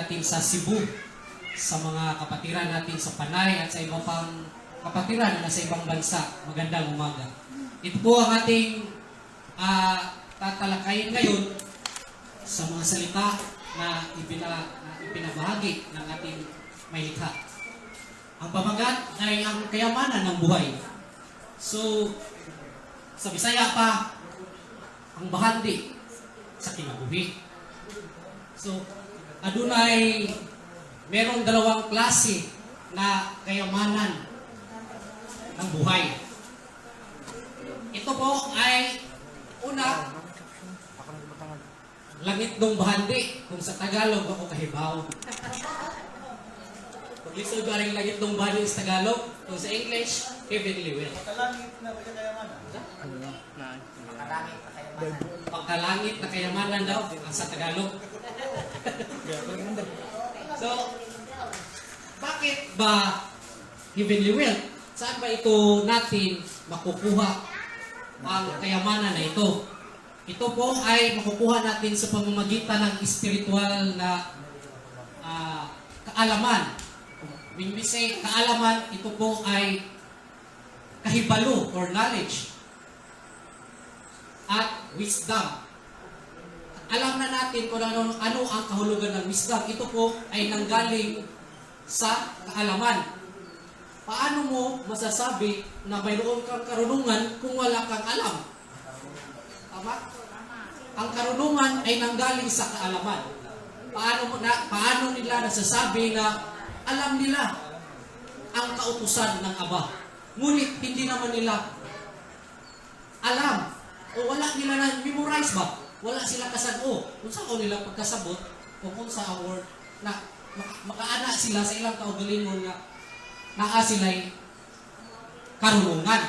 natin sa Cebu, sa mga kapatiran natin sa Panay at sa iba pang kapatiran na sa ibang bansa. Magandang umaga. Ito po ang ating tatalakayin ngayon sa mga salita na ipinabahagi ng ating may likha. Ang pamagat ay ang kayamanan ng buhay. So, sa Bisaya pa, ang bahandi sa kinabuhi. So, adunay merong dalawang klase na kayamanan ng buhay. Ito po ay una, langit ng bahandi, kung sa Tagalog ako kahibaw. Kung lisod ba rin langit ng bahandi sa Tagalog, kung sa English, heavenly wealth. Pagkalangit na kayamanan. Pagkalangit na kayamanan daw ang sa Tagalog. So, bakit ba heavenly wealth? Saan ba ito natin makukuha ang kayamanan na ito? Ito po ay makukuha natin sa pamamagitan ng spiritual na kaalaman. When we say kaalaman, ito po ay kahibalo or knowledge at wisdom. Alam na natin kung ano ang kahulugan ng wisdom. Ito po ay nanggaling sa kaalaman. Paano mo masasabi na mayroon kang karunungan kung wala kang alam? Tama? Ang karunungan ay nanggaling sa kaalaman. Paano nila nasasabi na alam nila ang kautusan ng Aba? Ngunit hindi naman nila alam o wala nila na memorize ba? Wala sila kasag-o. Kung saan nila pagkasabot, kung sa word na makaana sila sa ilang kaugalingon na naa sila'y karunungan.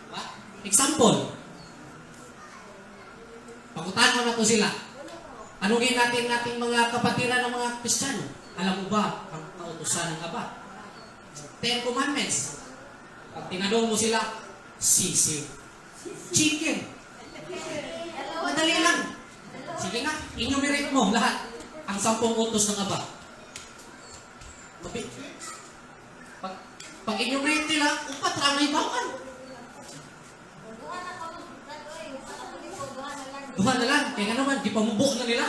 Diba? Example, pagkutahan na to sila. Anugin natin mga kapatiran ng mga Kristiyano. Alam mo ba ang kautusan ng Aba? 10 Commandments. Pag tinanong mo sila, sisiw. Chicken. Madali lang. Sige nga, enumerate mo lahat ang 10 utos ng Aba. Pag enumerate nila, upat lang may bawal. Duha na lang. Kaya nga naman, di pamubo na nila.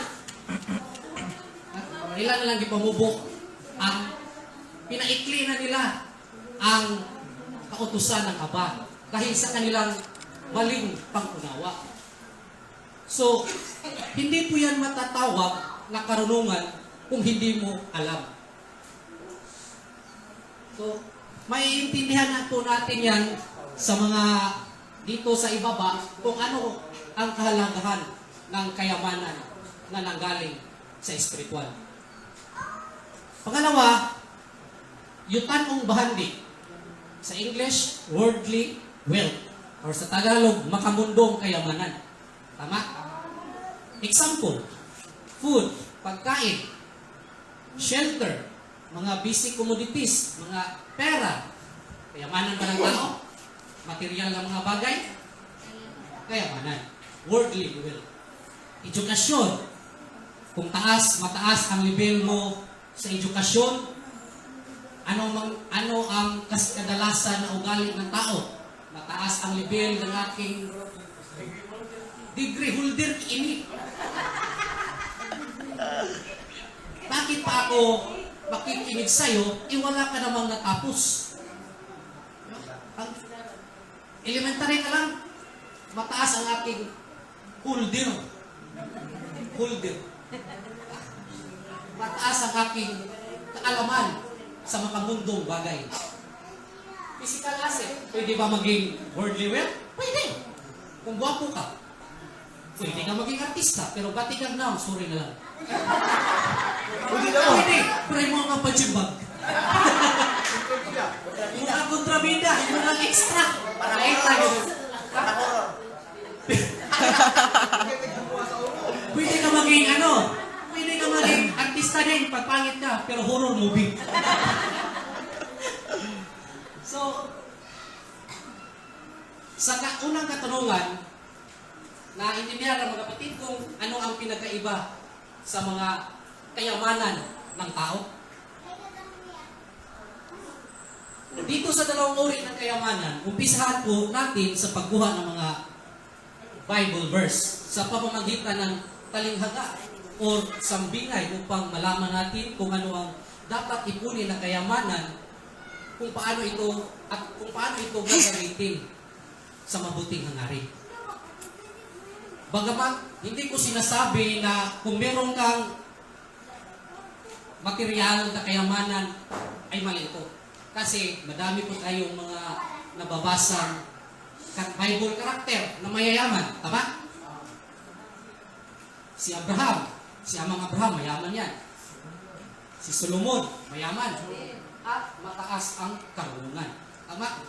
Nila na lang di pamubo. Pinaikli na nila ang kautusan ng Aba dahil sa kanilang maling pangunawa. So, hindi po yan matatawag na karunungan kung hindi mo alam. So, maiintindihan na po natin yan sa mga dito sa ibaba kung ano ang kahalagahan ng kayamanan na nanggaling sa espiritual. Pangalawa, yutanong bahandi. Sa English, worldly wealth. Or sa Tagalog, makamundong kayamanan. Tama? Example, food, pagkain, shelter, mga basic commodities, mga pera. Kayamanan ba ng tao? Material ng mga bagay? Kayamanan. Worldly wealth. Edukasyon. Kung mataas ang level mo sa edukasyon, ano ang kadalasan na ugali ng tao? Mataas ang level ng aking degree holder ini. Bakit pa ako makikinig sa'yo, wala ka namang natapos? Elementary ka lang, mataas ang aking holder. Mataas ang aking kaalaman sa makamundong bagay. Physical asset, pwede ba maging worldly wealth? Pwede. Kung guwapo ka, pwede ka maging artista, pero bati ka na, sorry na lang. Pwede, pray mo ang pajibag. Yung ang kontrabida, yung ang extra. Para tayo. Pwede ka maging pwede ka maging artista din, pagpangit ka, pero horror movie. So, sa unang katanungan, naintindihan ng mga kapatid kung ano ang pinagkaiba sa mga kayamanan ng tao? Dito sa dalawang uri ng kayamanan, umpisahan po natin sa pagkuha ng mga Bible verse sa pamamagitan ng talinghaga o sambingay upang malaman natin kung ano ang dapat ipunin ng kayamanan, kung paano ito gagamitin sa mabuting hangarin. Bagamat hindi ko sinasabi na kung meron kang material na kayamanan ay mali ito. Kasi madami po tayong mga nababasang Bible character na mayayaman. Tama? Si Abraham, si Amang Abraham, mayaman yan. Si Solomon, mayaman. At mataas ang karunungan. Tama?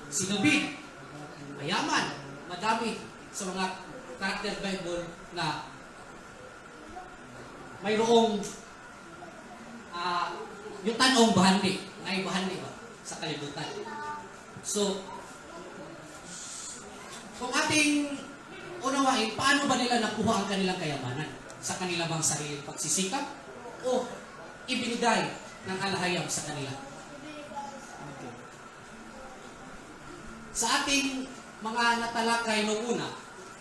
Si David, mayaman. Madami sa mga character Bible na mayroong yung tanong bahandi, ay bahandi ba sa kalibutan. So, kung ating unawain, paano ba nila nakuha ang kanilang kayamanan? Sa kanilang bang sariling pagsisikap o ibinigay ng alahayam sa kanila? Sa ating mga natalakay noong una,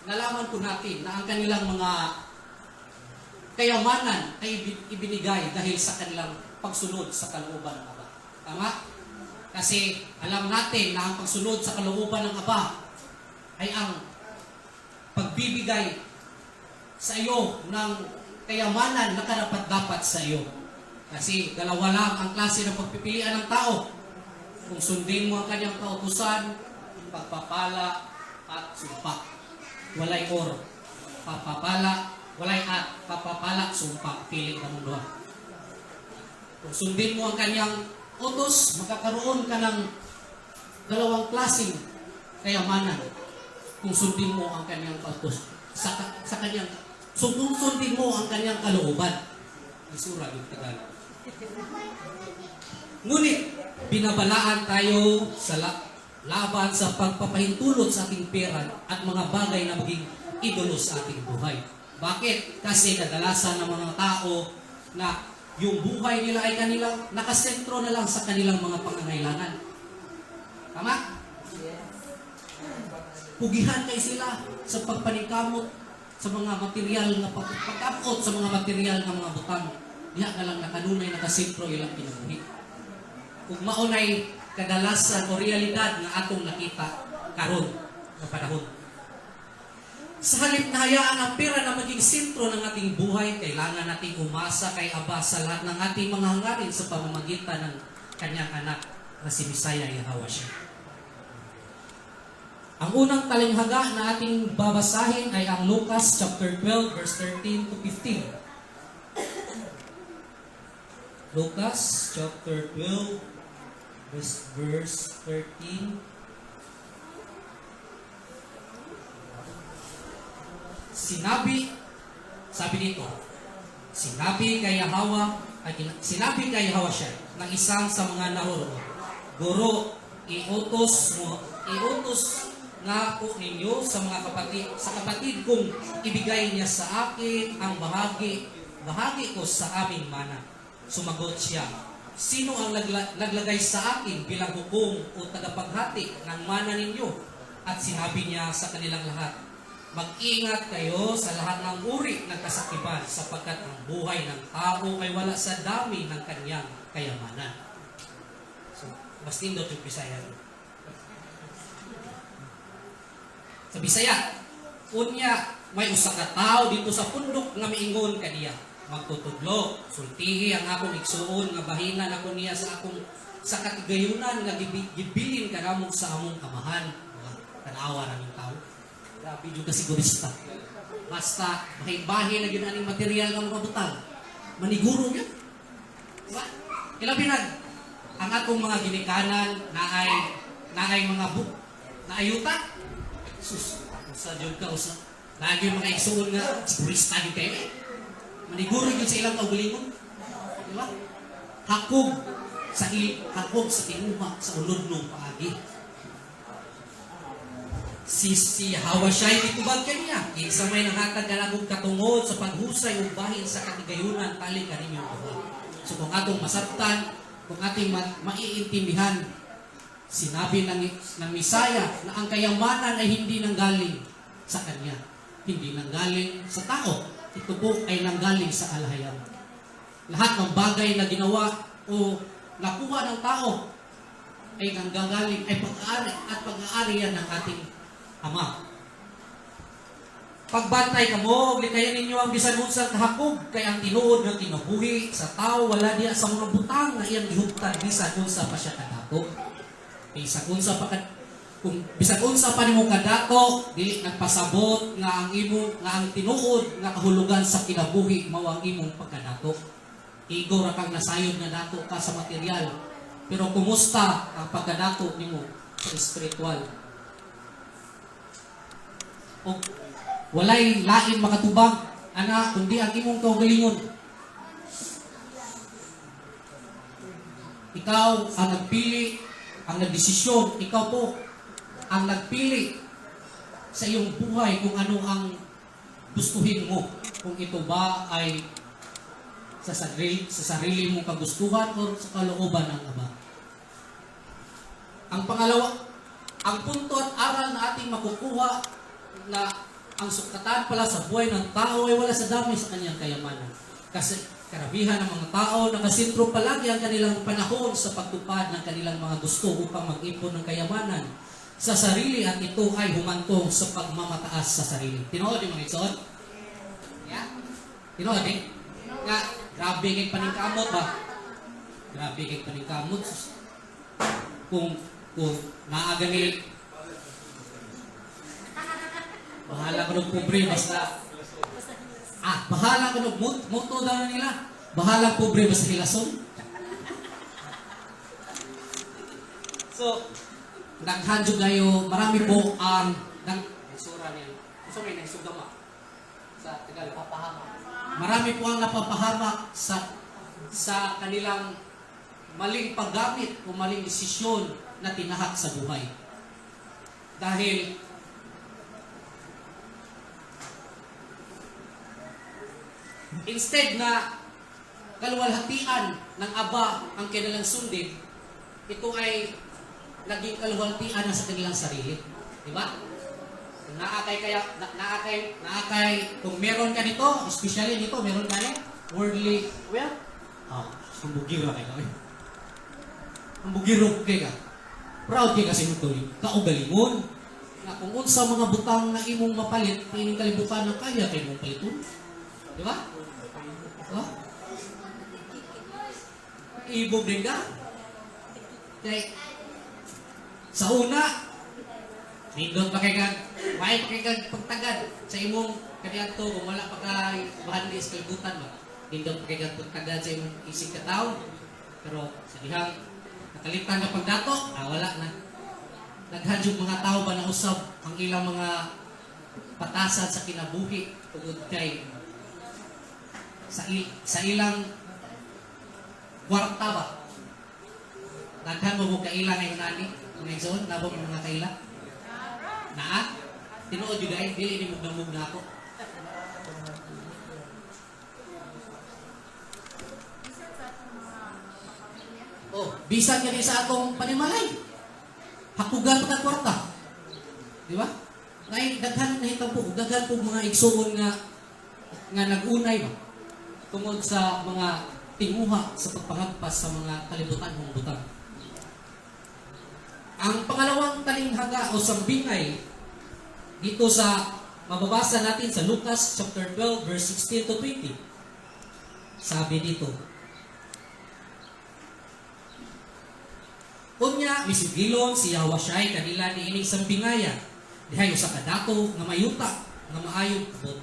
nalaman po natin na ang kanilang mga kayamanan ay ibinigay dahil sa kanilang pagsunod sa kalooban ng Aba. Tama? Kasi alam natin na ang pagsunod sa kalooban ng Aba ay ang pagbibigay sa iyo ng kayamanan na karapat-dapat sa iyo. Kasi dalawa lang ang klase ng pagpipilian ng tao. Kung sundin mo ang kanyang kautusan, pagpapala at sumpa. Walay or. Papapala, walay at papapala, sumpa. Piling ka mong doon. Kung sundin mo ang kanyang utos, magkakaroon ka ng dalawang klaseng kayamanan. Kung sundin mo ang kanyang utos. Sa kanyang, kung sundin mo ang kanyang kalooban. Isura yung Tagalog. Ngunit, binabalaan tayo sa laban sa pagpapahintulot sa ating pera at mga bagay na maging idolo sa ating buhay. Bakit? Kasi kadalasan ng mga tao na yung buhay nila ay kanilang nakasentro na lang sa kanilang mga pangangailangan. Tama? Pugihan kay sila sa pagpaningkamot sa mga material na pagkapot sa mga material ng mga butang. Diya na lang nakanunay nakasentro ilang kinabuhi. Kung maunay kadalasan o realidad na atong nakita karon na panahon. Sa halip na hayaan ang pera na maging sentro ng ating buhay, kailangan nating umasa kay Aba sa lahat ng ating mga hangarin sa pamamagitan ng kanyang anak na si Misaya Yahawashia. Ang unang talinghaga na ating babasahin ay ang Lucas chapter 12 verse 13 to 15. Lucas chapter 12 verse 13. Sabi dito, sinabi kay Yahawashia ng isang sa mga naroroon, Guro, iutos nga po ninyo sa mga kapatid kong ibigay niya sa akin ang bahagi ko sa aming mana. Sumagot siya, sino ang naglagay sa akin bilang hukom o tagapaghati ng mana ninyo? At sinabi niya sa kanilang lahat, mag-ingat kayo sa lahat ng uri ng kasakipan sapagkat ang buhay ng tao ay wala sa dami ng kanyang kayamanan. So, mas nindot yung Bisaya. Sa Bisaya, unya, may usa ka tao dito sa pundok nga miingon kaniya. Magtutudlo, sultihi ang akong igsuon nga bahingan ako niya sa katigayunan nga gibilin kanamong sa among amahan. Tanawa naming tao. Grabe yung kasigurista. Basta, bahin-bahin na yun aning material ng mga butang. Maniguro yun. Diba? Ilabinag, ang atong mga ginikanan na ay mga na ayuta. Sus, sa Diyod ka, lagi yung mga igsuon nga, sigurista yun kayo. Maniguro yun sa ilang kaugalingon. Diba? Hakog sa tinuha, sa ulod ng paagi. si Hawashai mitubag kaniya, kinsa may nanghatag kanagong katungod sa paghusay ug bahin sa katigayunan tali kaninyo buhat. So kung atong masabtan, kung ating maiintindihan, sinabi ng Misaya na ang kayamanan ay hindi nanggaling sa kanya, hindi nanggaling sa tao. Ito po ay nanggaling sa alahayam. Lahat ng bagay na ginawa o nakuha ng tao ay nanggagaling, ay pag-aari at pag-aari yan ng ating Ama. Pagbantay kamo, likayan ninyo ang bisan unsang kahakog, kay ang tinuod ng kinabuhi sa tao wala diya sa mga butang na iyang gihuptan bisan unsa pa siya kadato. Bisan unsa pa kung bisan unsa pa nimo kadato, dili nagpasabot nga ang tinuod nga kahulugan sa kinabuhi mao ang imong pagkadato. Igo ra kang nasayod nga dato ka sa material. Pero kumusta ang pagkadato nimo sa espiritual? O walay lain makatubag ana kundi ang imong kaugalingon. Ikaw ang nagpili, ang nagdesisyon, ikaw po ang nagpili sa iyong buhay kung ano ang gustuhin mo. Kung ito ba ay sa sarili mong kagustuhan o sa kalooban ng Ama. Ang pangalawa, ang punto at aral na ating makukuha na ang sukatan pala sa buhay ng tao ay wala sa dami sa kanyang kayamanan. Kasi karamihan ng mga tao nakasentro palagi ang kanilang panahon sa pagtupad ng kanilang mga gusto upang mag-ipon ng kayamanan sa sarili at ito ay humantong sa pagmamataas sa sarili. Tinood yung mga igsoon? Yeah? Tinood eh? Nga, grabe kay paningkamot ba? Grabe kay paningkamot. Kung naagani bahala ko ng pobre, basta bahala ko ng moto daw na nila. Bahala pobre, basta hilason. So, naghanjo kayo, marami po ang nagsura niya. So, may nagsugama sa Tagal, papahama. Marami po ang napapahamak sa kanilang maling paggamit o maling desisyon na tinahak sa buhay. Dahil instead na kaluwalhatian ng Aba ang kanilang sundin, ito ay naging kaluwalhatian na sa kanilang sarili. Diba? Naakay, kung meron ka nito, especially nito, meron ka niya, worldly, ang bugiro kay ka. Ang bugiro kay ka. Proud kay kasi mo ito, kaugalingon. Na kung unsa mga butang na imong mapalit, pining kalibutan na kaya kay mong paliton. Diba? Ibog din ka. Kaya, sa una, nindot pa kay kag, may pa kay kag pagtagad sa imong kaniadto kung wala pa kay bahandi sa kalibutan ba. Nindot pa kay kag pagtagad sa imong isig ka taon. Pero sa dihang nakalitan ka pagdato, wala na. Naghadyog mga tao ba na usab ang ilang mga patasan sa kinabuhi tungod kay sa ilang kwarta ba? Naghan mo kailan na yung nani? Mga igsoon, nabog mga kailan? Naa? Tinuod yun dahil, dili ni mugdamug na ako. Bisan ka sa atong panimalay. Hakugan pa ka kwarta. Di ba? Daghan na hitang po, daghan po mga igsoon nga nagunay ba? Tungod sa mga tinguha sa pagpangagpas sa mga kalibutan ng butang. Ang pangalawang talinghaga o sambingay dito sa mababasa natin sa Lucas chapter 12 verse 16 to 20. Sabi dito, kunya misigilon si Hawashai kanila ni ining sambingaya. Dihayo sa kadato nga mayuta nga maayong kabot.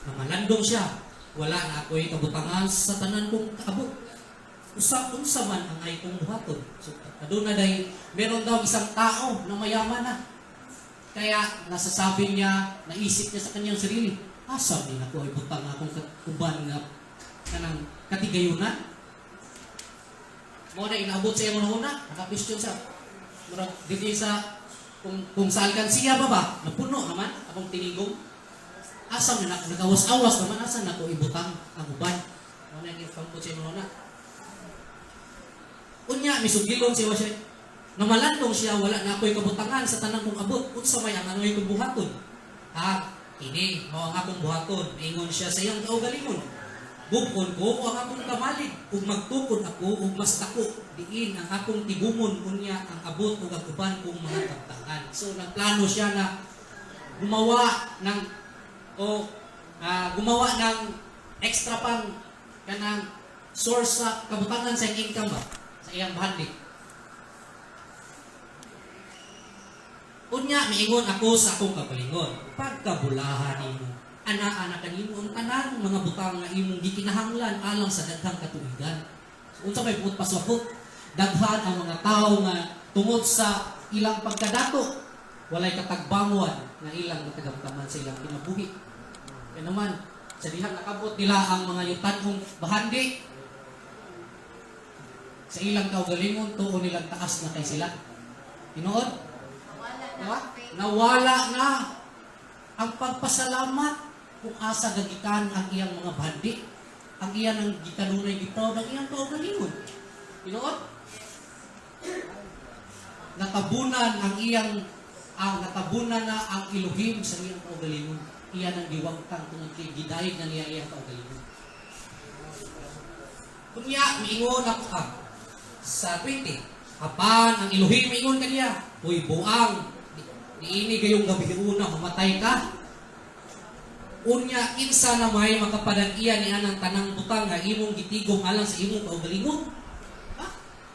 Nga malandong siya. Wala na ako'y kabutangan sa tanan kong kaabot. Unsa man ang ay kong buhaton. So, aduna dahil meron daw isang tao na mayaman na. Kaya nasasabi niya, naisip niya sa kanyang sarili, asa din ako ay butang akong kuban nga ng katigayunan. Mo na inaabot sa iyong una, nakapistyon sa dito sa kung sa alkansiya ba, napuno naman, akong tinigong. Asa na nagawas-awas naman, asa na ko ibutang ang uban. Ano yung pangkot siya mga na. Unya, misugilon siya siya. Namalandong siya, wala na ako'y kabutangan sa tanang kong abot. Unsa may ang ano'y kong buhaton. Ini, mo ang akong buhaton. Ingon siya sa iyang kaugalingon. Bukon ko ang akong kamalig. Kung magtukod ako, ug mas dako, diin ang akong tibumon, unya ang abot ug ang uban kong mga kabtangan. So, nagplano siya na gumawa ng extra pang kanang source sa kabutangan sa income ba? Sa iyang bahandi. Unya, miingon ako sa akong kapalingon. Pagkabulahan nimo, ana-ana kanimo ang tanan mga butang nga imong gikinahanglan alang sa daghang katuigan. Unsa may puot paswapot? Daghan ang mga tao nga tungod sa ilang pagkadato, walay katagbangon nga ilang natagamtaman sa ilang kinabuhi. Kaya naman, sa dihang nakabot nila ang mga yutanhong bahandi, sa ilang kaugalingon, tuon nilang taas na kay sila. Tinuod? Nawala na ang pagpasalamat kung asa gagikan ang iyang mga bahandi, ang iyang ang gikanunay gitaw ng iyang kaugalingon. Tinuod? Natabunan na ang Elohim sa iyang kaugalingon. Iyan ang giwagtang tungod kay gidayeg na niya iyang kaugalingon. Kunya, miingon ako sa 20. Apan ang Elohim miingon kaniya, "Uy buang, diini gayong gabi una mamatay ka." Unya, kinsa na may makapadag-iya ni anang tanang butang nga imong gitigom alang sa imong kaugalingon.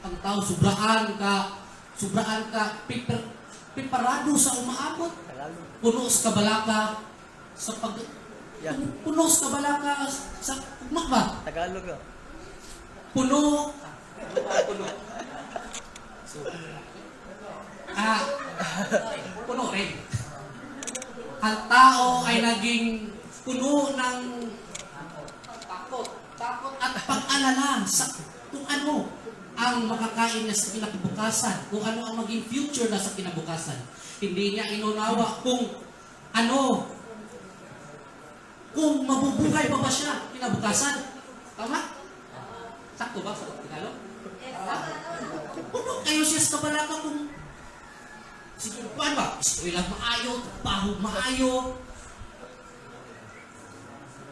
Ang tao sobraan ka preparado sa umaabot. Puno sa kabalaka puno sa kabalaka sa ugma ba? Tagalog no? Puno rin. Ang tao ay naging puno ng takot at pag-alala sa kung ano ang makakain na sa kinabukasan, kung ano ang maging future na sa kinabukasan. Hindi niya inunawa kung mabubuhay pa ba siya kinabukasan. Tama? Sakto ba sa Tagalog? Puno kayo siya sa kabalaka kung siguro paano ba? Eskwela maayo, trabaho maayo.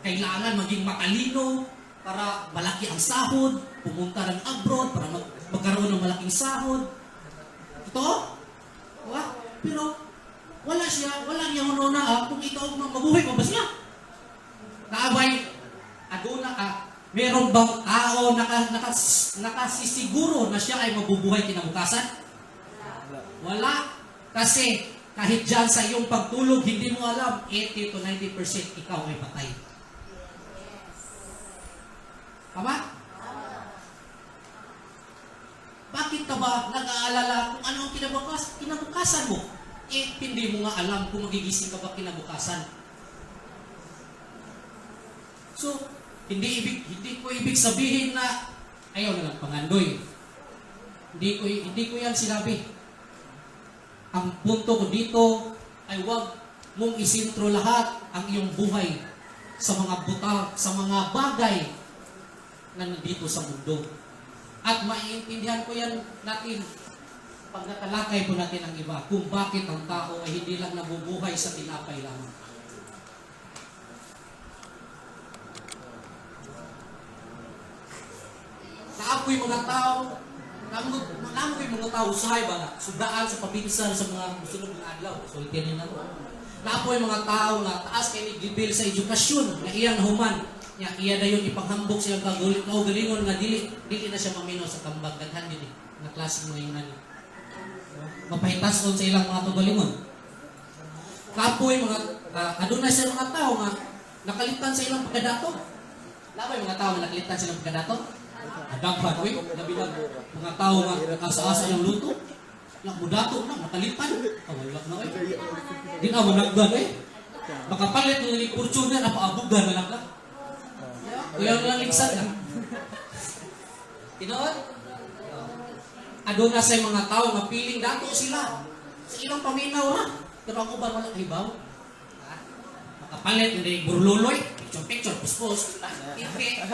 Kailangan maging matalino para malaki ang sahod, pumunta ng abroad para magkaroon ng malaking sahod. Ito? Pero wala niya hunona kung ikaw mabuhay pa ba siya? Kaabay, meron bang tao nakasisiguro na siya ay mabubuhay kinabukasan? Wala. Kasi kahit dyan sa iyong pagtulog, hindi mo alam, 80 to 90% ikaw ay patay. Tama? Bakit ka ba nag-aalala kung ano ang kinabukasan mo? Hindi mo nga alam kung magigising ka ba kinabukasan. So, hindi ko ibig sabihin na ayaw na lang pangandoy. Hindi ko yan sinabi. Ang punto ko dito ay huwag mong isintro lahat ang iyong buhay sa mga sa mga bagay na nandito sa mundo. At maiintindihan ko yan natin pag natalakay po natin ang iba kung bakit ang tao ay hindi lang nabubuhay sa tinapay lamang. Naapoy mga tao, namoy mga tao usahay ba na sudaan sa pabinsan sa mga musulog na adlaw. So itiyan na ko. Naapoy mga tao na taas kay gibil sa edukasyon na iyang human. Iya dayon ipanghambok siyang kaugalingon nga dili na siya mamino sa kambag daghan yun nga klase mo ngayon nani. Mapahitason sa ilang mga kaugalingon. Kapoy mga adunay sa mga tao nga nakalitan sa ilang pagkadato. Labay mga tao nga nakalitan sa ilang pagkadato. Daghan oy, nabilang mga tao nga nakasa-asa yung luto. Yang mudato na nakalitan. Wala na oy. Di na mo nagdan eh. Makapalit ng Fortuner na paabugan na lang ka. Kuya lang ligsan ka. Tinood? Aduna sa mga tao nga piling dato sila Sa ilang paminaw ra. Pero ako ba wala hibaw? Ha? Makapalit, hindi burluloy. Picture, puspos. Hindi.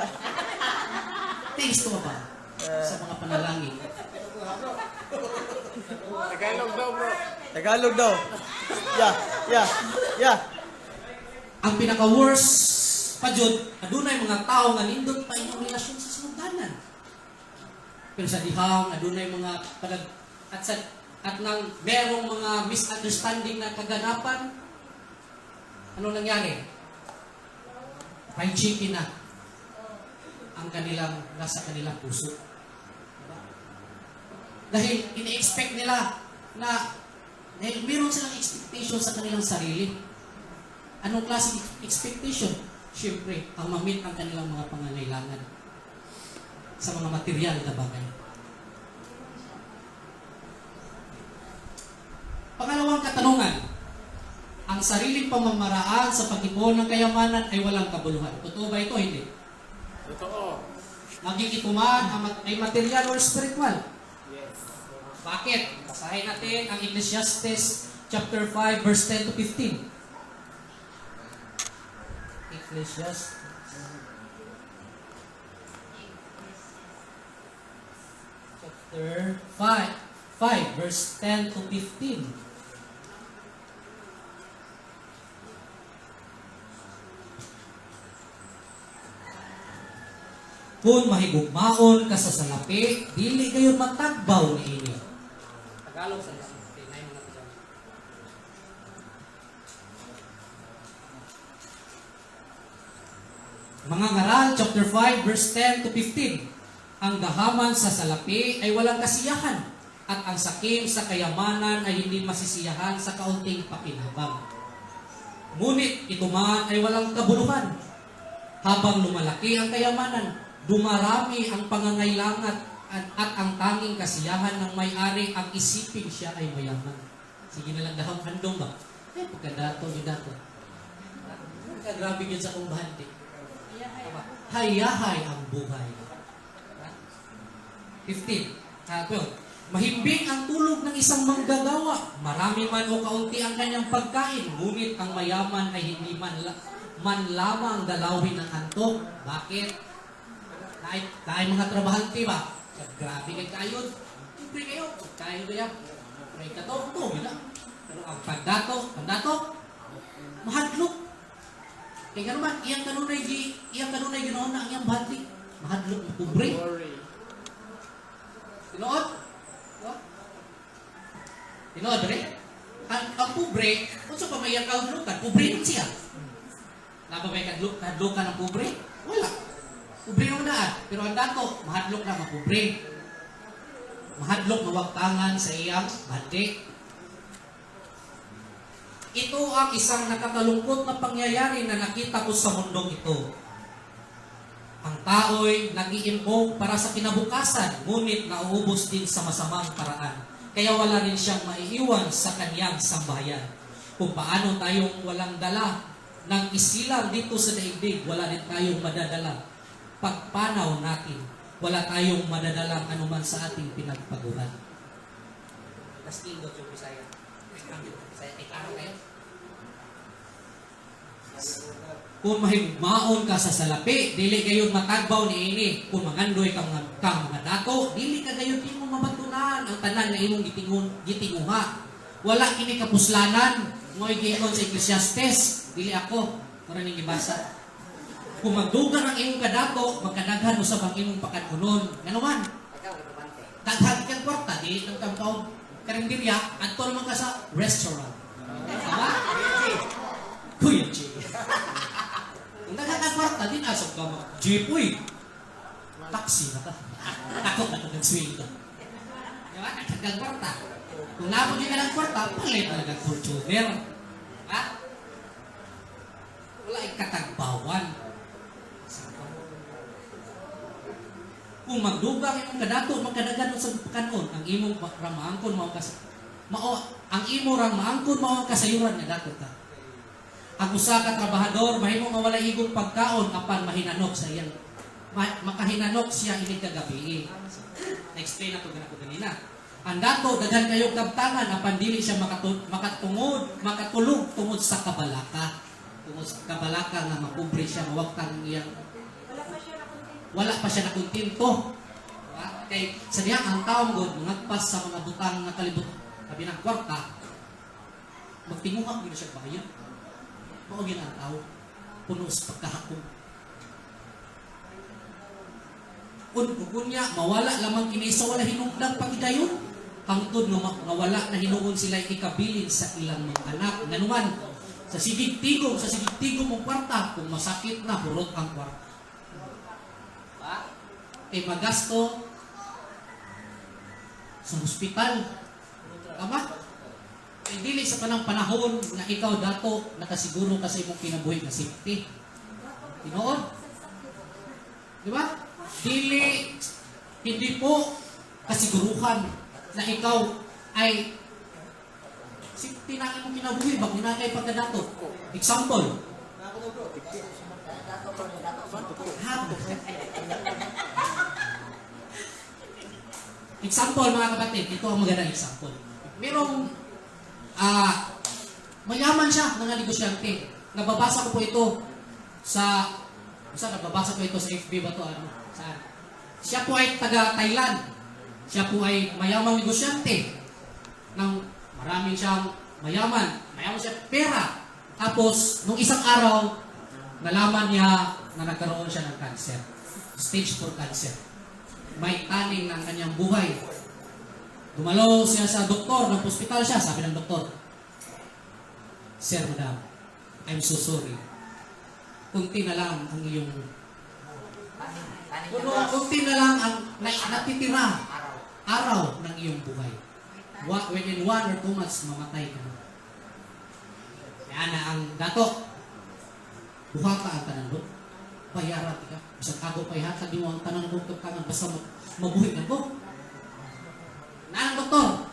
Thanks to ba? Sa mga panalangin. Tagalog daw, bro. Tagalog daw. Yeah. Ang pinaka-worst pa jud, adunay mga tao nga nindot pa inyong relasyon sa sinugdanan. Pero sa dihang adunay mga at nang merong mga misunderstanding na kaganapan, ano nangyari? Fried chicken na ang nasa kanilang puso. Dahil ini-expect nila na meron silang expectation sa kanilang sarili. Anong klaseng expectation? Siyempre, ang mamit ang kanilang mga pangangailangan sa mga material na bagay. Pangalawang katanungan, ang sariling pamamaraan sa pag-ipon ng kayamanan ay walang kabuluhan. Totoo ba ito? Hindi. Totoo. Maging ito man ay material or spiritual. Yes. Bakit? Basahin natin ang Ecclesiastes chapter 5 verse 10 to 15. Ecclesiastes chapter 5 verse 10 to 15. Kung mahigugmaon ka sa salapi, dili kayo matagbaw ni ini. Tagalog sa salapi. Mga ngaral, chapter 5, verse 10 to 15. Ang gahaman sa salapi ay walang kasiyahan, at ang sakim sa kayamanan ay hindi masisiyahan sa kaunting pakinabang. Ngunit ito man ay walang kabuluhan. Habang lumalaki ang kayamanan, dumarami ang pangangailangan at ang tanging kasiyahan ng may-ari ang isipin siya ay mayaman. Sige na lang dahang handong ba? Pagkadato ni dato. Pagkagrabe yun sa kong bahante. Hayahay ang buhay. 15. Mahimbing ang tulog ng isang manggagawa. Marami man o kaunti ang kanyang pagkain, ngunit ang mayaman ay hindi man lamang dalawin ng antok. Bakit? Dahil mga trabahante ba? Grabe kayo. Siyempre kayo. Kayo kaya. Pray ka to. Ito, yun lang. Pero ang pandato, mahadlok. Kaya nga naman, iyang kanunay ginoon na ang iyang bati. Mahadlok, pobre. Tinood? Tinood, rin? Ang pobre, kung sa pa may iyang kahadlokan, pobre nun siya. Napa may kahadlokan ng pobre? Wala. Pobre nung daan. Pero ang dato, mahadlok na mapobre. Mahadlok na waktangan sa iyang bati. Ito ang isang nakakalungkot na pangyayari na nakita ko sa mundong ito. Ang tao'y nag-iimbong para sa kinabukasan, ngunit nauubos din sa masamang paraan. Kaya wala rin siyang maiiwan sa kanyang sambahayan. Kung paano tayong walang dala ng isilang dito sa daigdig, wala rin tayong madadala. Pagpanaw natin, wala tayong madadalang anuman sa ating pinagpaguran. Kastildo yung Bisaya. Bisaya, iklaro kayo. Kung mahigmaon ka sa salapi, dili gayon matagbaw ni ini. Kung mangandoy kang mga dato, dili ka gayon din mo mabatunan ang tanan na imong gitinguha. Wala kini kapuslanan, ngo'y giingon sa Ecclesiastes, dili ako, para ning ibasa. Kung magdugan ang imong kadato, magkadaghan mo sa bang imong pakanunon. Ganuman? Daghan kang kwarta, dili ng kampaw karinderya, adto naman ka sa restaurant. Tama? Kuya G. Kung daghan kang kwarta, din asok ka mo. Jeepoy. Taxi na ka. Takot na ka ng-swing ka. Diba? Daghan kwarta. Kung nabog ka ng kwarta, palit talaga Fortuner. Ha? Wala ay katagbawan. Kung magdugang imong kadato, magkadagan sa kanon, ang imong ramaangkon mao ang imo rang maangkon mao ang kasayuran nga dato ka. Ang usa ka trabahador mahimong mawala igong pagkaon apan mahinanok sa iyang makahinanok siya inig kagabi. Na-explain na to ganako ganina. Ang dato, daghan kayong kabtangan, apan dili siya makatulog tungod sa kabalaka. Tungod sa kabalaka nga makubre siya, mawagtang iyang wala pa siya nakontento. Kay sa diha ang taong god mangagpas sa mga butang nga kalibot labi ng kwarta, magtinguha gyud siya bayad. Mao gyud ang tao puno sa pagkahakog. Kung niya mawala lamang kini sa wala hinungdan pagidayon, hangtod nga wala na hinuon sila ikabilin sa ilang mga anak. Nganuman sa sigig-tigong mong kwarta, kung masakit na hurot ang kwarta. Kay magasto sa hospital. Tama? Kay dili sa kanang panahon na ikaw dato nakasiguro ka sa imong kinabuhi na safety. Tinuod? Di ba? Hindi po kasiguruhan na ikaw ay safety na imong kinabuhi bago na kay pagkadato. Example. Example mga kapatid, ito ang magandang example. Merong mayaman siya ng negosyante. Nababasa ko po ito sa nababasa ko ito sa FB ba to saan? Siya po ay taga Thailand. Siya po ay mayamang negosyante. Maraming siyang mayaman siya pera. Tapos nung isang araw nalaman niya na nagkaroon siya ng cancer. Stage 4 cancer. May taning ng kanyang buhay. Dumalo siya sa doktor, ng hospital siya, sabi ng doktor, "Sir, madam, I'm so sorry. Kunti na lang ang iyong kunti na lang ang natitira araw ng iyong buhay. Within 1 or 2 months, mamatay ka na." Kaya na ang dato, buha ka ang tanan doon. Bayaran ka. Bisang ako pa ihatag mo ang tanan ng doktor ka basta mabuhi ka ko. Na ang doktor,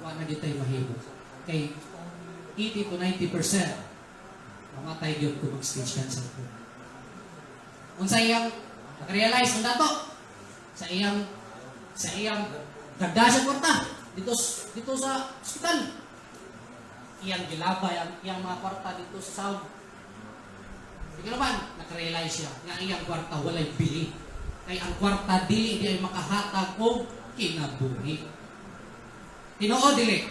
wala na dito yung mahimo. Kay 80 to 90% mamatay yun kung mag-stage cancer ko. Kung sa iyang nag-realize ang dato, sa iyang dagda siya kwarta dito sa hospital. Iyang gilabay, iyang mga kwarta dito sa sound. Hindi naman, nakarealize siya nga iyang kwarta walay bili. Kay ang kwarta di ay makahatag o kinabuhi. Tinoo dili?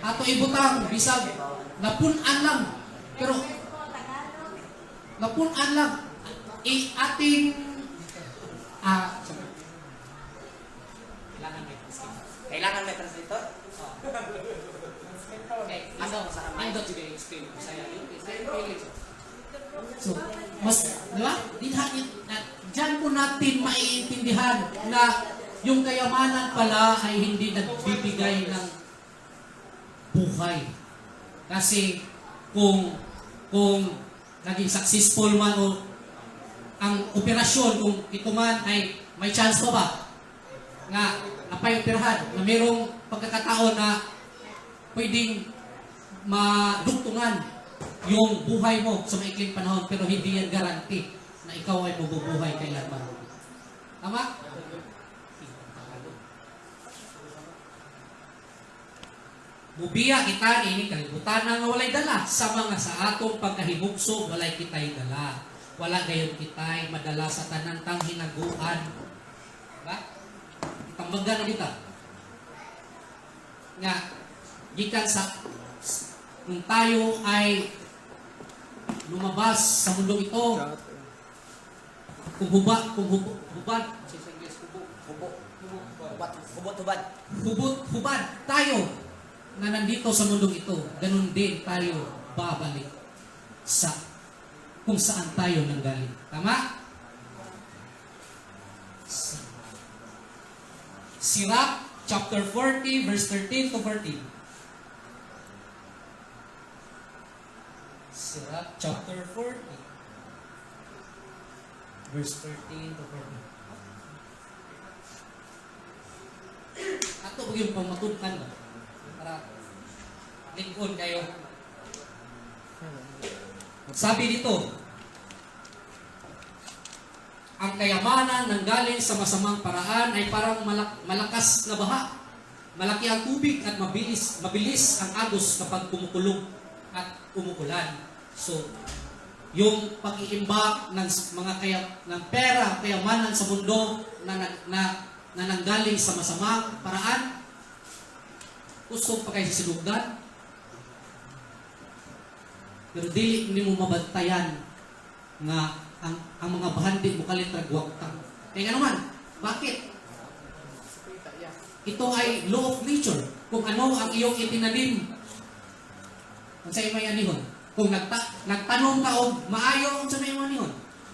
Ato ibutang, bisag, napunan lang. Pero, napunan lang. Ating, Kailangan may translator? Andot juga yung explain ko sa'yo. So, mas, di ba? Diyan po natin maiintindihan na yung kayamanan pala ay hindi nagbibigay ng buhay. Kasi kung naging successful man o ang operasyon, kung ito man ay may chance pa ba nga napay-operahan, na mayroong pagkakataon na pwedeng madugtungan yung buhay mo sa maikling panahon, pero hindi yan garanti na ikaw ay mabubuhay kailanman. Tama? Mubiya kita ini kalibutan nga walay dala sa mga sa atong pagkahibugso walay kitay dala. Wala gayon kitay madala sa tanan tang hinaguan. Diba? Tambagan na kita. Nga gikan sa kung tayo ay lumabas sa mundo ito, hubad tayo na nandito sa mundong ito, ganun din tayo babalik sa kung saan tayo nanggaling. Tama? Sirach chapter 40 verse 13 to 14. Sirach chapter 40 verse 13 to 14. Ato yung pamatukan ba? Para lingkod kayo. Sabi dito, ang kayamanan ng galing sa masamang paraan ay parang malakas na baha. Malaki ang tubig at mabilis ang agos kapag kumukulog at umuulan. So, yung pag-iimbak ng ng pera, kayamanan sa mundo na nanggaling sa masamang paraan, gusto pa kayo sinugdan. Pero dili mo mabantayan nga ang mga bahandi mo kalit ragwaktang. Kaya nga naman, bakit? Ito ay law of nature. Kung ano ang iyong itinanim, kung sa iyong anihon. Kung nagtanong ka o maayo kung sa iyong anihon,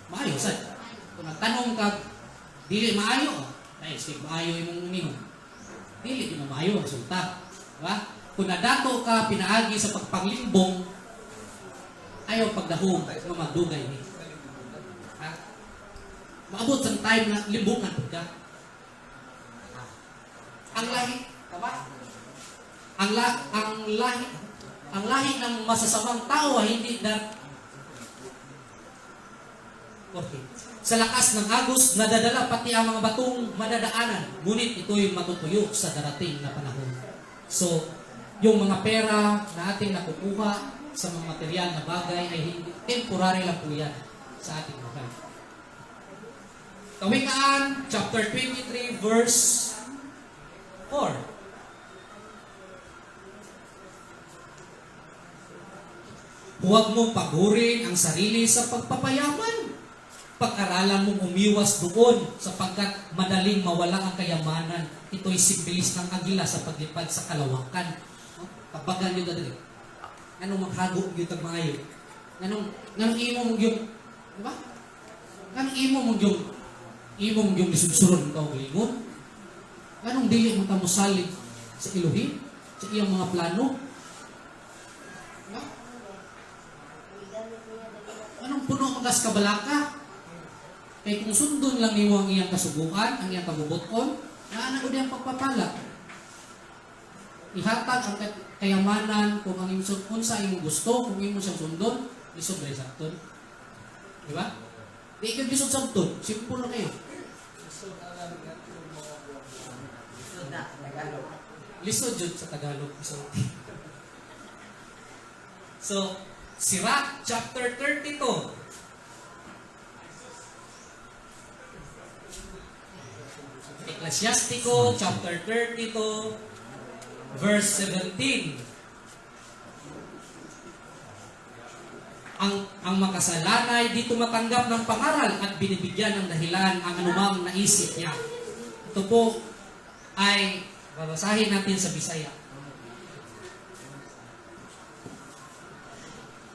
maayo, sad. Kung nagtanong ka, dili maayo, ay, sige, maayo yung anihon. Dili, di mo maayo, resulta. Diba? Kung nadato ka, pinaagi sa pagpanglimbong, ayaw pagdahong, no magdugay ni. Ha? Maabot sa time na limbungan ka. Ang lahi, tama? Ang lahi ng masasamang tao ay hindi na okay. Sa lakas ng agos, nadadala pati ang mga batong madadaanan. Ngunit ito'y matutuyo sa darating na panahon. So, yung mga pera na ating nakukuha sa mga material na bagay ay hindi, temporary lang po yan sa ating buhay. Kawikaan, chapter 23, verse 4. Huwag mong pagurin ang sarili sa pagpapayaman. Pag-aralan mong umiwas doon sapagkat madaling mawala ang kayamanan. Ito'y simbilis ng agila sa paglipad sa kalawakan. Kapagan nyo dadali. Anong maghago yung tagmaayo? Anong imo mong yung, di ba? Anong imo mong yung lisugsuron ka o galingon? Anong dili mo tamusalig sa Elohim? Sa iyang mga plano? Diba? Anong puno magas kabalaka? Kaya kung sundon lang nimo ang iyang kasubukan, ang iyang kagubuton, naanak ko ang pagpapala. Ihatag ang kayamanan kung ang imong unsa imong gusto, kung imong siyang sundon, lisod ba sakton? Di ba? Di ka lisod sakton, simple na kayo. Lisod yun sa Tagalog. So, Sirach chapter 32. Ecclesiastico chapter 32 verse 17. Ang makasalanay dito matanggap ng pangaral at binibigyan ng dahilan ang anumang naisip niya. Ito po ay babasahin natin sa Bisaya.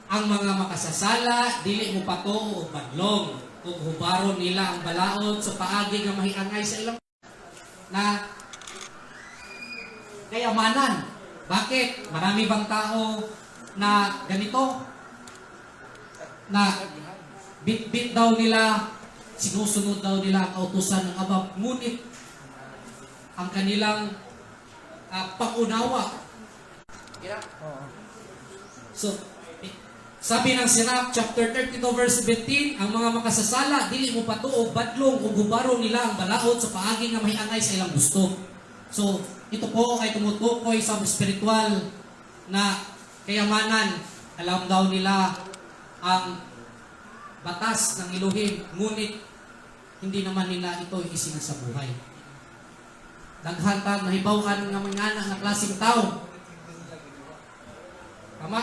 Ang mga makasasala dili mo pato o badlong ug hubaron nila ang balaod sa paagi nga mahiangay sa ilang na kayamanan. Bakit? Marami bang tao na ganito? Na bit-bit daw nila, sinusunod daw nila ang kautusan ng Aba, ngunit ang kanilang pangunawa. So, sabi ng Sirach chapter 32 verse 17, ang mga makasasala dili mo patuog badlong ug hubaron nila ang balaod sa paagi nga mahiangay sa ilang gusto. So, ito po ay tumutukoy sa spiritual na kayamanan. Alam daw nila ang batas ng Elohim, ngunit hindi naman nila ito isinasabuhay. Daghantag nahibaw-an nga mga anak na klaseng tao. Tama?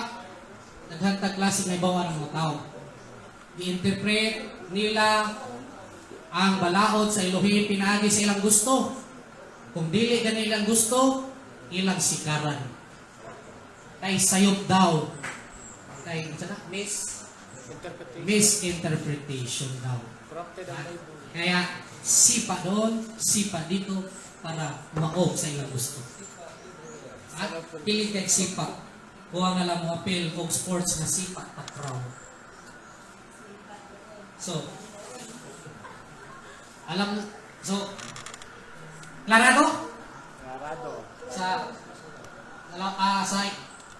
Daghantag klaseng nahibaw-an ng mga tao. I-interpret nila ang balaod sa Elohim pinaagi sa ilang gusto. Kung dili gani ilang gusto, ilang sikaran. Kay sayop daw. Kay misinterpretation daw. Kaya sipa doon, sipa dito para maog sa ilang gusto. At piling kay sipa. Kuha nga lang mo apel kung sports na sipa takraw. So, klarado? Klarado. Sa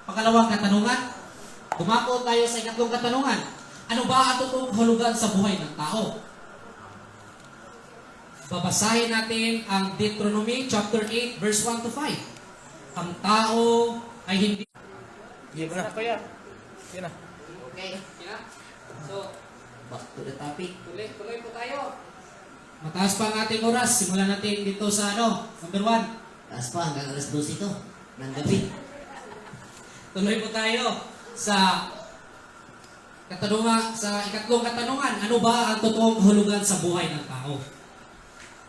pangalawang katanungan, dumako tayo sa ikatlong katanungan. Ano ba ang totoong hulugan sa buhay ng tao? babasahin natin ang Deuteronomy chapter 8 verse 1 to 5. Ang tao ay hindi... Sige na, kuya. Sige na. Okay. So, Back to the topic. tuloy po tayo. Mataas pa ang ating oras. Simulan natin dito sa number 1. Taas pa, hanggang alas 12 ito. Ng gabi. Tuloy po tayo sa ikatlong katanungan. Ano ba ang totoong kahulugan sa buhay ng tao?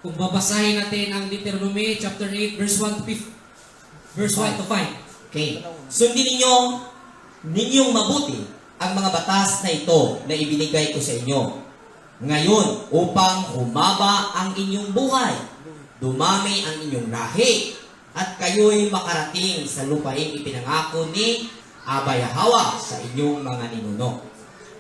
Kung babasahin natin ang Deuteronomy chapter 8 verse 1 to 5. Okay. Sundin ninyong mabuti ang mga batas na ito na ibinigay ko sa inyo ngayon upang humaba ang inyong buhay, dumami ang inyong lahi, at kayo'y makarating sa lupaing ipinangako ni Aba Yahweh sa inyong mga ninuno.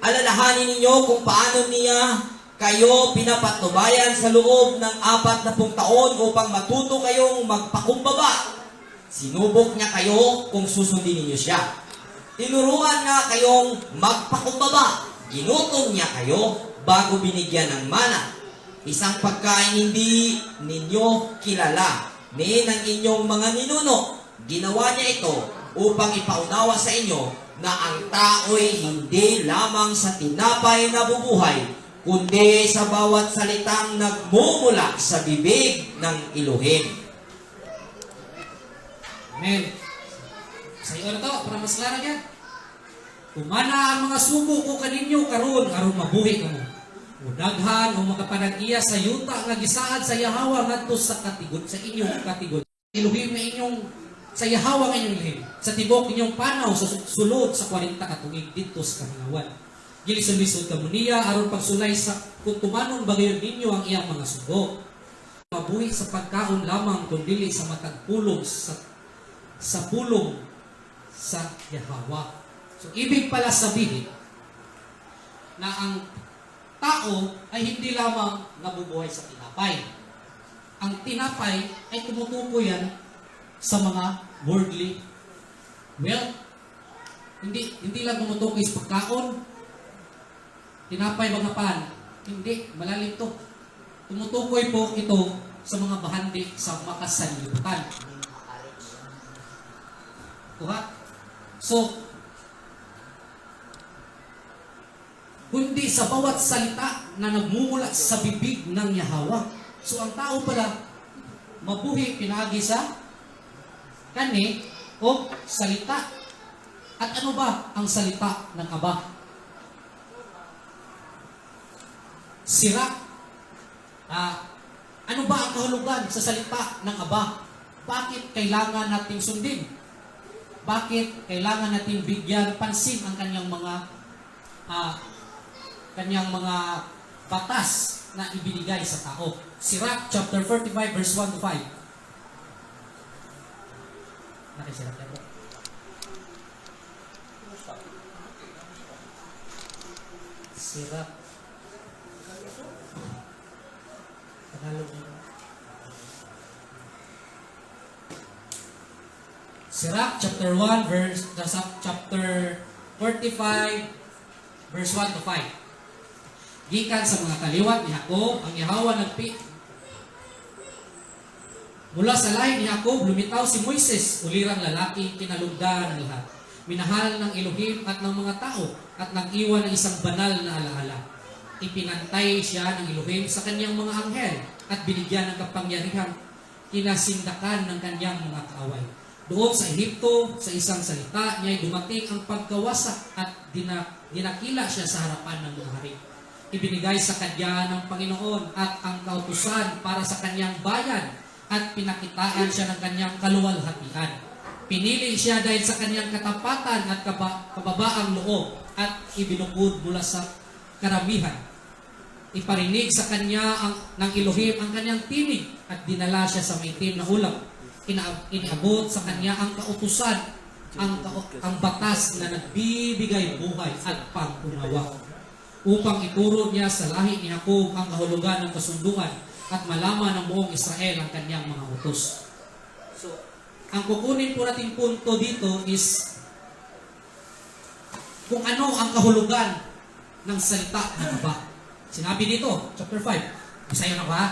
Alalahanin ninyo kung paano niya kayo pinapatubayan sa loob ng 40 taon upang matuto kayong magpakumbaba. Sinubok niya kayo kung susundin ninyo siya. Tinuruan nga kayong magpakumbaba. Ginutom niya kayo bago binigyan ng mana. Isang pagkain hindi ninyo kilala ni ng inyong mga ninuno. Ginawa niya ito upang ipaunawa sa inyo na ang tao'y hindi lamang sa tinapay na bubuhay, kundi sa bawat salitang nagmumula sa bibig ng Elohim. Amen. Sa iyo na to, para mas klaro yan. Kumana ang mga sugo ko kaninyo karon aron mabuhi kamo. Udaghan o makapanag-iya sa yuta nga gisaad sa Yahawa ngadto sa katigod sa inyong katigod. Iluhim na inyong sa Yahawa nga inyong ilihim. Sa tibok inyong panaw sa sulod sa 40 ka tuig dito sa kahingawan. Gilisod-lisod kamo niya aron pagsulay sa kung tumanon bagayon ninyo ang iyang mga sugo. Mabuhi sa pagkaon lamang kundi sa matag pulong sa pulong sa Yahawa. So, ibig pala sabihin na ang tao ay hindi lamang nabubuhay sa tinapay. Ang tinapay ay tumutukoy yan sa mga worldly wealth. Hindi lang tumutukoy sa pagkaon. Tinapay bagapan. Hindi, malalim to. Tumutukoy po ito sa mga bahandi sa makasanlibutan. Kuha? So, kundi sa bawat salita na nagmumula sa bibig ng Yahawa. So, ang tao pala, mabuhi pinagi sa kani o salita. At ano ba ang salita ng Aba? Sira. Ano ba ang kahulugan sa salita ng Aba? Bakit kailangan nating sundin? Bakit kailangan nating bigyan pansin ang kanyang mga batas na ibinigay sa tao? Sirach chapter 45 verse 1 to 5. Nakisirap yan po. Sirach. Tagalog mo. Sirach chapter 1 chapter 45 verse 1 to 5. Gikan sa mga kaliwat ni Jacob, ang Yahawa mula sa lahi ni Jacob, lumitaw si Moises, ulirang lalaki, kinalugdan ng lahat. Minahal ng Elohim at ng mga tao, at nag-iwan ng isang banal na alaala. Ipinantay siya ng Elohim sa kanyang mga anghel, at binigyan ng kapangyarihan, kinasindakan ng kanyang mga kaaway. Doon sa Ehipto, sa isang salita niya, dumating ang pagkawasak at dinakila siya sa harapan ng mga hari. Ibinigay sa kanya ng Panginoon at ang kautusan para sa kanyang bayan at pinakitaan siya ng kanyang kaluwalhatian. Pinili siya dahil sa kanyang katapatan at kababaang loob at ibinukod mula sa karamihan. Iparinig sa kanya ng Elohim ang kanyang tinig at dinala siya sa maitim na ulap. Iniabot sa kanya ang kautusan, ang batas na nagbibigay buhay at pang-unawa, upang ituro niya sa lahi ni Jacob ang kahulugan ng kasunduan at malaman ng buong Israel ang kanyang mga utos. So, ang kukunin po nating punto dito is kung ano ang kahulugan ng salita ng Aba. Sinabi dito, chapter 5. Isayo na ba?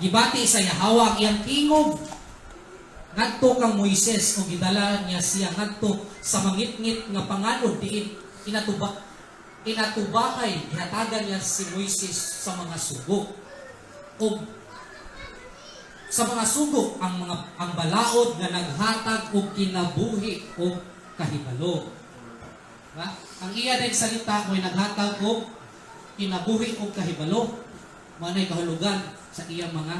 gibati sa Yahawa ang iyang tingog ngadto kang Moises o gidala niya siya ngadto sa mangitngit nga panganod diin inatubakay gihatagan niya si Moises sa mga sugo o sa mga sugo ang balaod nga naghatag og kinabuhi o kahibalo. Ba? Ang iya din salita mo'y naghatag og kinabuhi o kahibalo. Manay kahulugan sa iyang mga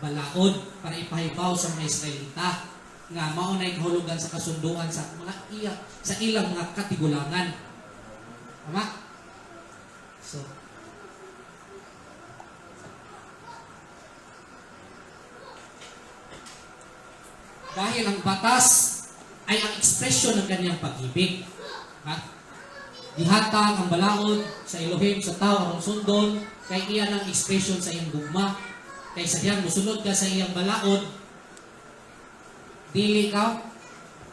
balaod para ipahibaw sa mga Israelita nga mao nay kahulugan sa kasunduan sa mga sa ilang mga katigulangan. Tama? So, dahil ang batas ay ang ekspresyon ng kanyang pag-ibig. Ha? Dihatag ang balaod sa Elohim sa tao ang sundon kay iyan ang ekspresyon sa iyang gugma. Kay sa diyang musunod ka sa iyang balaod, dili ka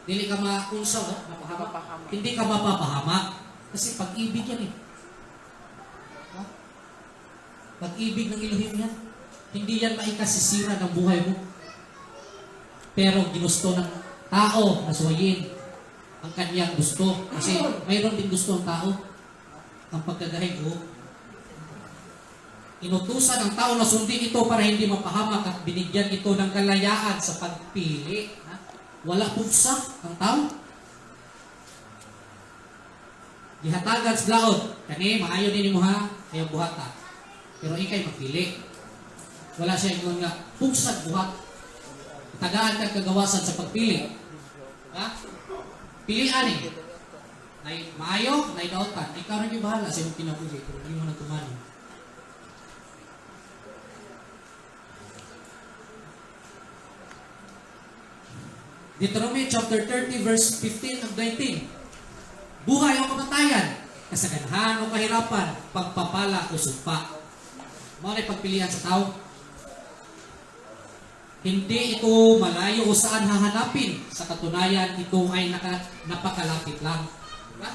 maunsaw, no? Mapahamak. Hindi ka mapapahamak. Kasi pag-ibig yan eh. Ha? Pag-ibig ng Elohim yan. Hindi yan maikasisira ng buhay mo. Pero ginusto ng tao na suwayin ang kanyang gusto. Kasi mayroon din gusto ang tao. Ang pagkagahig o inutusan ang tao na sundin ito para hindi mapahamak at binigyan ito ng kalayaan sa pagpili. Ha? Wala pugsa ang tao. Gihatagan sa laod. Kani, maayo din mo ha, ayaw buhata. Pero ikay magpili. Wala siya yung nga pugsa buhat. Tagaan kang kagawasan sa pagpili. Ha? Pilian eh. Nay maayo, nay daotan. Ikaw rin yung bahala sa iyong pinapili. Pero hindi mo na tumano. Deuteronomy chapter 30 verse 15 and 19. Buhay o kamatayan, kasaganahan o kahirapan, pagpapala o sumpa. Mao na pagpilian sa tao. Hindi ito malayo o saan hahanapin. Sa katunayan, ito ay napakalapit lang. Diba?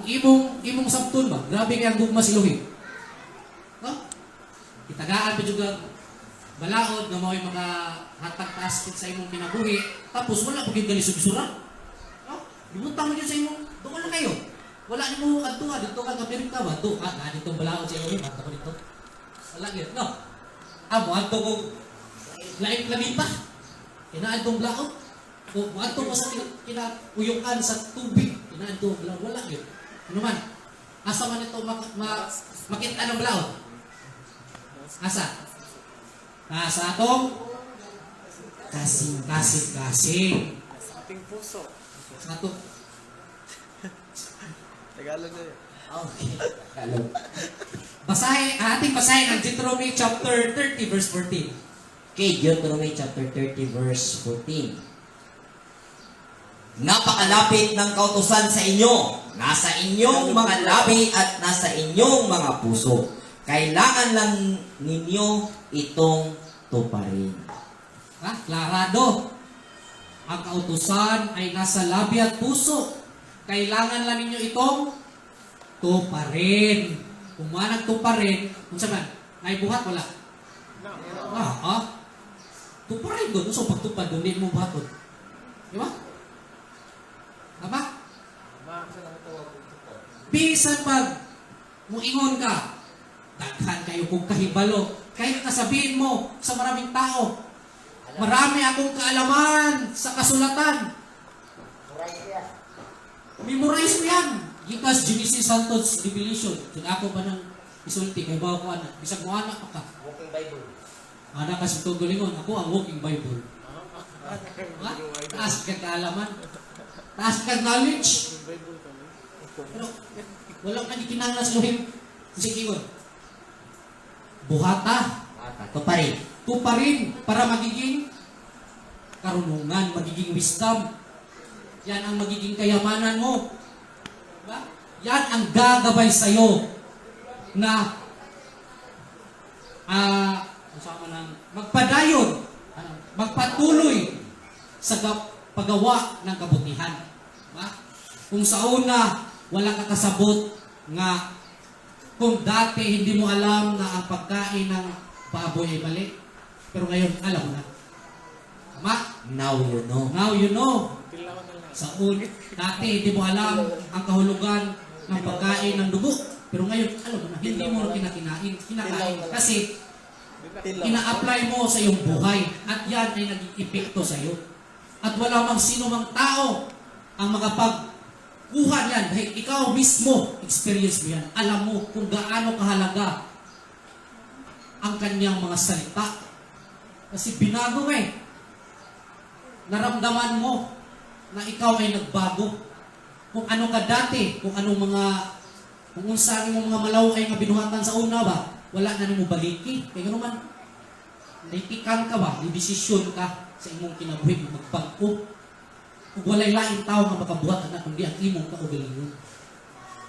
Itong imong sabton ba? Grabe kayang gugma si Elohim. No? Itagaan pa juga balaod nga mao'y makahatag taas sa imong kinabuhi, tapos wala po kayo ganisog-sura. No? Lumutang mo dyan sa imong, doon na kayo. Wala ni mo adtuha, dito ka Amerika ba? Doon ka, dito balaod sa Elohim, hanta ko dito. Wala yun, no? Mo adto ko laing planeta. Inaadtong balaod. O adto mo sa kinauyokan sa tubig. Inaadtong balaod, wala yun. Ano man? Asa man ito makita ng balaod? Asa? Sa atong kasing. Sa ating puso. Sa atong Tagalog na yun. Okay. Hello. ating basahin ang Deuteronomy chapter 30 verse 14. Okay, Deuteronomy chapter 30 verse 14. Napakalapit ng kautusan sa inyo, nasa inyong mga labi at nasa inyong mga puso. Kailangan lang ninyo itong tuparin. Ha? Klarado. Ang kautusan ay nasa labi at puso. Kailangan lang ninyo itong tuparin. Kung manang tuparin, kung saan ay buhat, wala. Tuparin doon. So pagtupad doon, hindi mo buhat doon. Di ba? Tama? Bisan pag muingon ka, daghan kayo kung kahibalo. Kahit nasabihin mo sa maraming tao, marami akong kaalaman sa kasulatan. Memorize mo yan. Gikas Genesis Santos Revelation. Kung ako ba nang isulti, kay bawa ko anak. Bisag mo anak ka. Walking Bible. Anak kasi itong galingon. Ako ang walking Bible. Ha? Taas ka kaalaman. Taas ka knowledge. Pero walang kanikinangan sa Elohim. Sige ko. Buhata. Tuparin. Tuparin para magiging karunungan, magiging wisdom. Yan ang magiging kayamanan mo. Diba? Yan ang gagabay sa'yo na magpadayon, magpatuloy sa paggawa ng kabutihan. Diba? Kung sa una, wala kakasabot nga Kung dati hindi mo alam na ang pagkain ng baboy ay mali, pero ngayon alam mo na. Tama? Now you know. Now you know. Tilawan na lang. Sa dati hindi mo alam ang kahulugan ng pagkain ng dugo, pero ngayon alam mo na, hindi mo na kinakain. Kasi ina-apply mo sa iyong buhay at yan ay naging epekto sa iyo. At wala mang sino mang tao ang makapagkuha niyan dahil ikaw mismo experience mo yan. Alam mo kung gaano kahalaga ang kanyang mga salita. Kasi binago mo eh. Naramdaman mo na ikaw ay nagbago. Kung ano ka dati, kung unsa mo mga malaw ay nga binuhatan sa una ba, wala na nimo baliki. Kaya gano'n man, naitikan ka ba, desisyon ka sa imong kinabuhi, magbago. Kung walay laing tao nga makabuhat na kundi ang imong kaugalingon.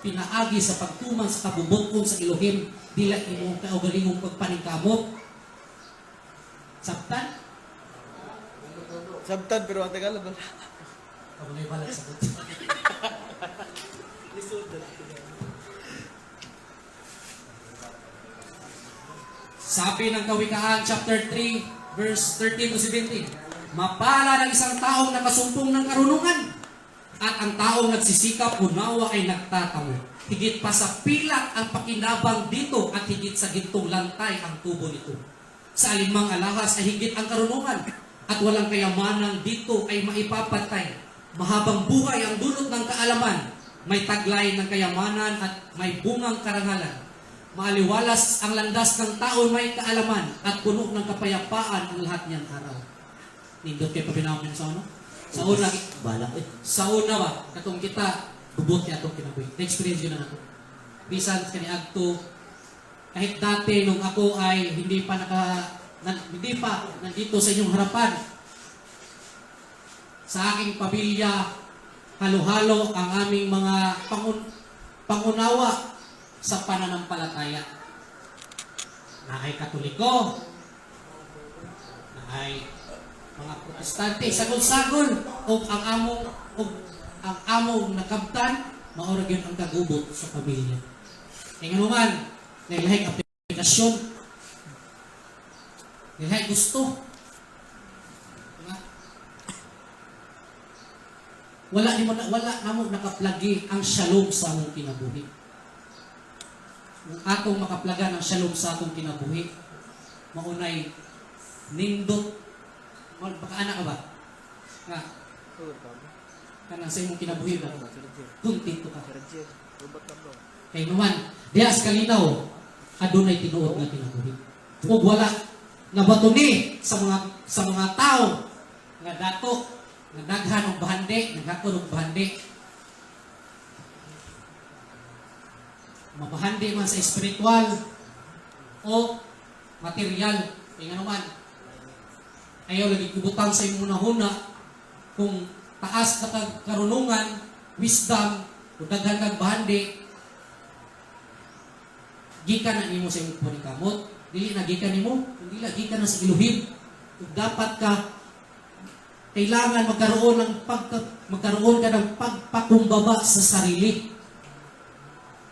Pinaagi sa pagtuman sa kabubuton sa Elohim, dila imong kaugalingong pagpaningkamot. Sabtan? Sabtan pero ang Tagalog wala. Ako na ibalag sa Sabi ng Kawikaan chapter 3 verse 13 to 17, mapala ng isang taong nakasumpong ng karunungan at ang taong nagsisikap unawa ay nagtatamo. Higit pa sa pilat ang pakinabang dito at higit sa gintong lantay ang tubo nito. Sa alinmang alahas ay higit ang karunungan at walang kayamanan dito ay maipapatay. Mahabang buhay ang dulot ng kaalaman, may taglay ng kayamanan at may bungang karangalan. Maaliwalas ang landas ng tao may kaalaman at puno ng kapayapaan ang lahat niyang araw. Nindot kayo pabinamin sa ano? Sa una, Balak eh. sa una ba, katong kita, bubuti atong kinabuhi. Na-experience yun na ako. Bisan kaniadto, kahit dati nung ako ay hindi pa nandito sa inyong harapan, sa aking pamilya, halo-halo ang aming mga pangunawa sa pananampalataya. Na ay Katoliko, na ay mga Protestante, sagol-sagol, o ang among nakabtan, maurag yun ang kagubot sa pamilya. Kaya nga naman, nilahig aplikasyon, nilahig gusto. Diba? Wala na mo nakaplagi ang shalom sa among kinabuhi. Kung atong makaplaga ng shalom sa atong kinabuhi, maunay nindot, baka anak ka ba? Kanang sa imong kinabuhi ba? Kuntento ka. Kaya naman, diya sa kalinaw, adunay tinuod nga kinabuhi. Kung wala, nabatuni sa mga tao nga dato, nga daghan og bahandi, naghatod og bahandi. Mabahandi man sa espiritual o material. Kaya naman, ayaw lagi kubutang sa imong hunahuna kung taas na karunungan, wisdom, o daghan kag bahandi, gikan na nimo sa imong panikamot, dili na gikan nimo, kundi gikan na sa Elohim. Kung dapat ka kailangan magkaroon ka ng pagpakumbaba sa sarili.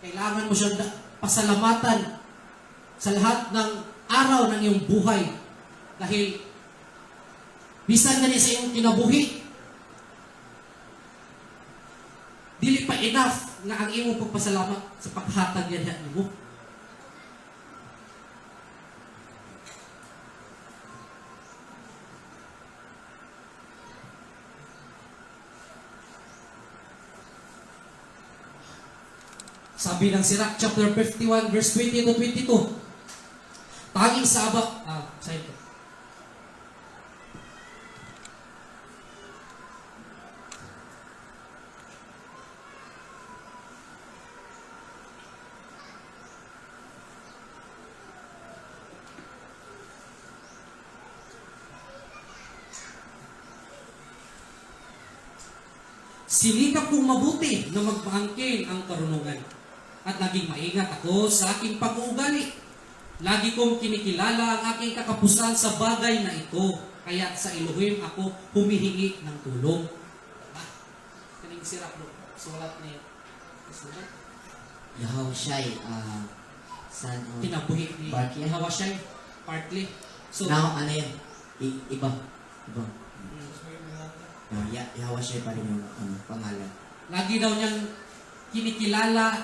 Kailangan mo siyang pasalamatan sa lahat ng araw ng iyong buhay. Dahil bisan na niya sa iyong kinabuhi, dili pa enough na ang iyong pagpasalamat sa paghatag niya mo. Sabi ng Sirach chapter 51 verse 20 to 22. Tanging sabak, sa'yo to. Sinikap kong mabuti na magpaangkin ang karunungan. At naging maingat ako sa aking pag-uugali. Lagi kong kinikilala ang aking kakapusan sa bagay na ito. Kaya sa Elohim ako humihingi ng tulong. Kaning sirap no? Sulat niya. Yahaw siya'y Saan? kinabuhi ni Partly. Hawashai. Partly. So, Now, ano yun? Iba. Iba. Ihawa siya pa rin yung pangalan. lagi daw niyang kinikilala,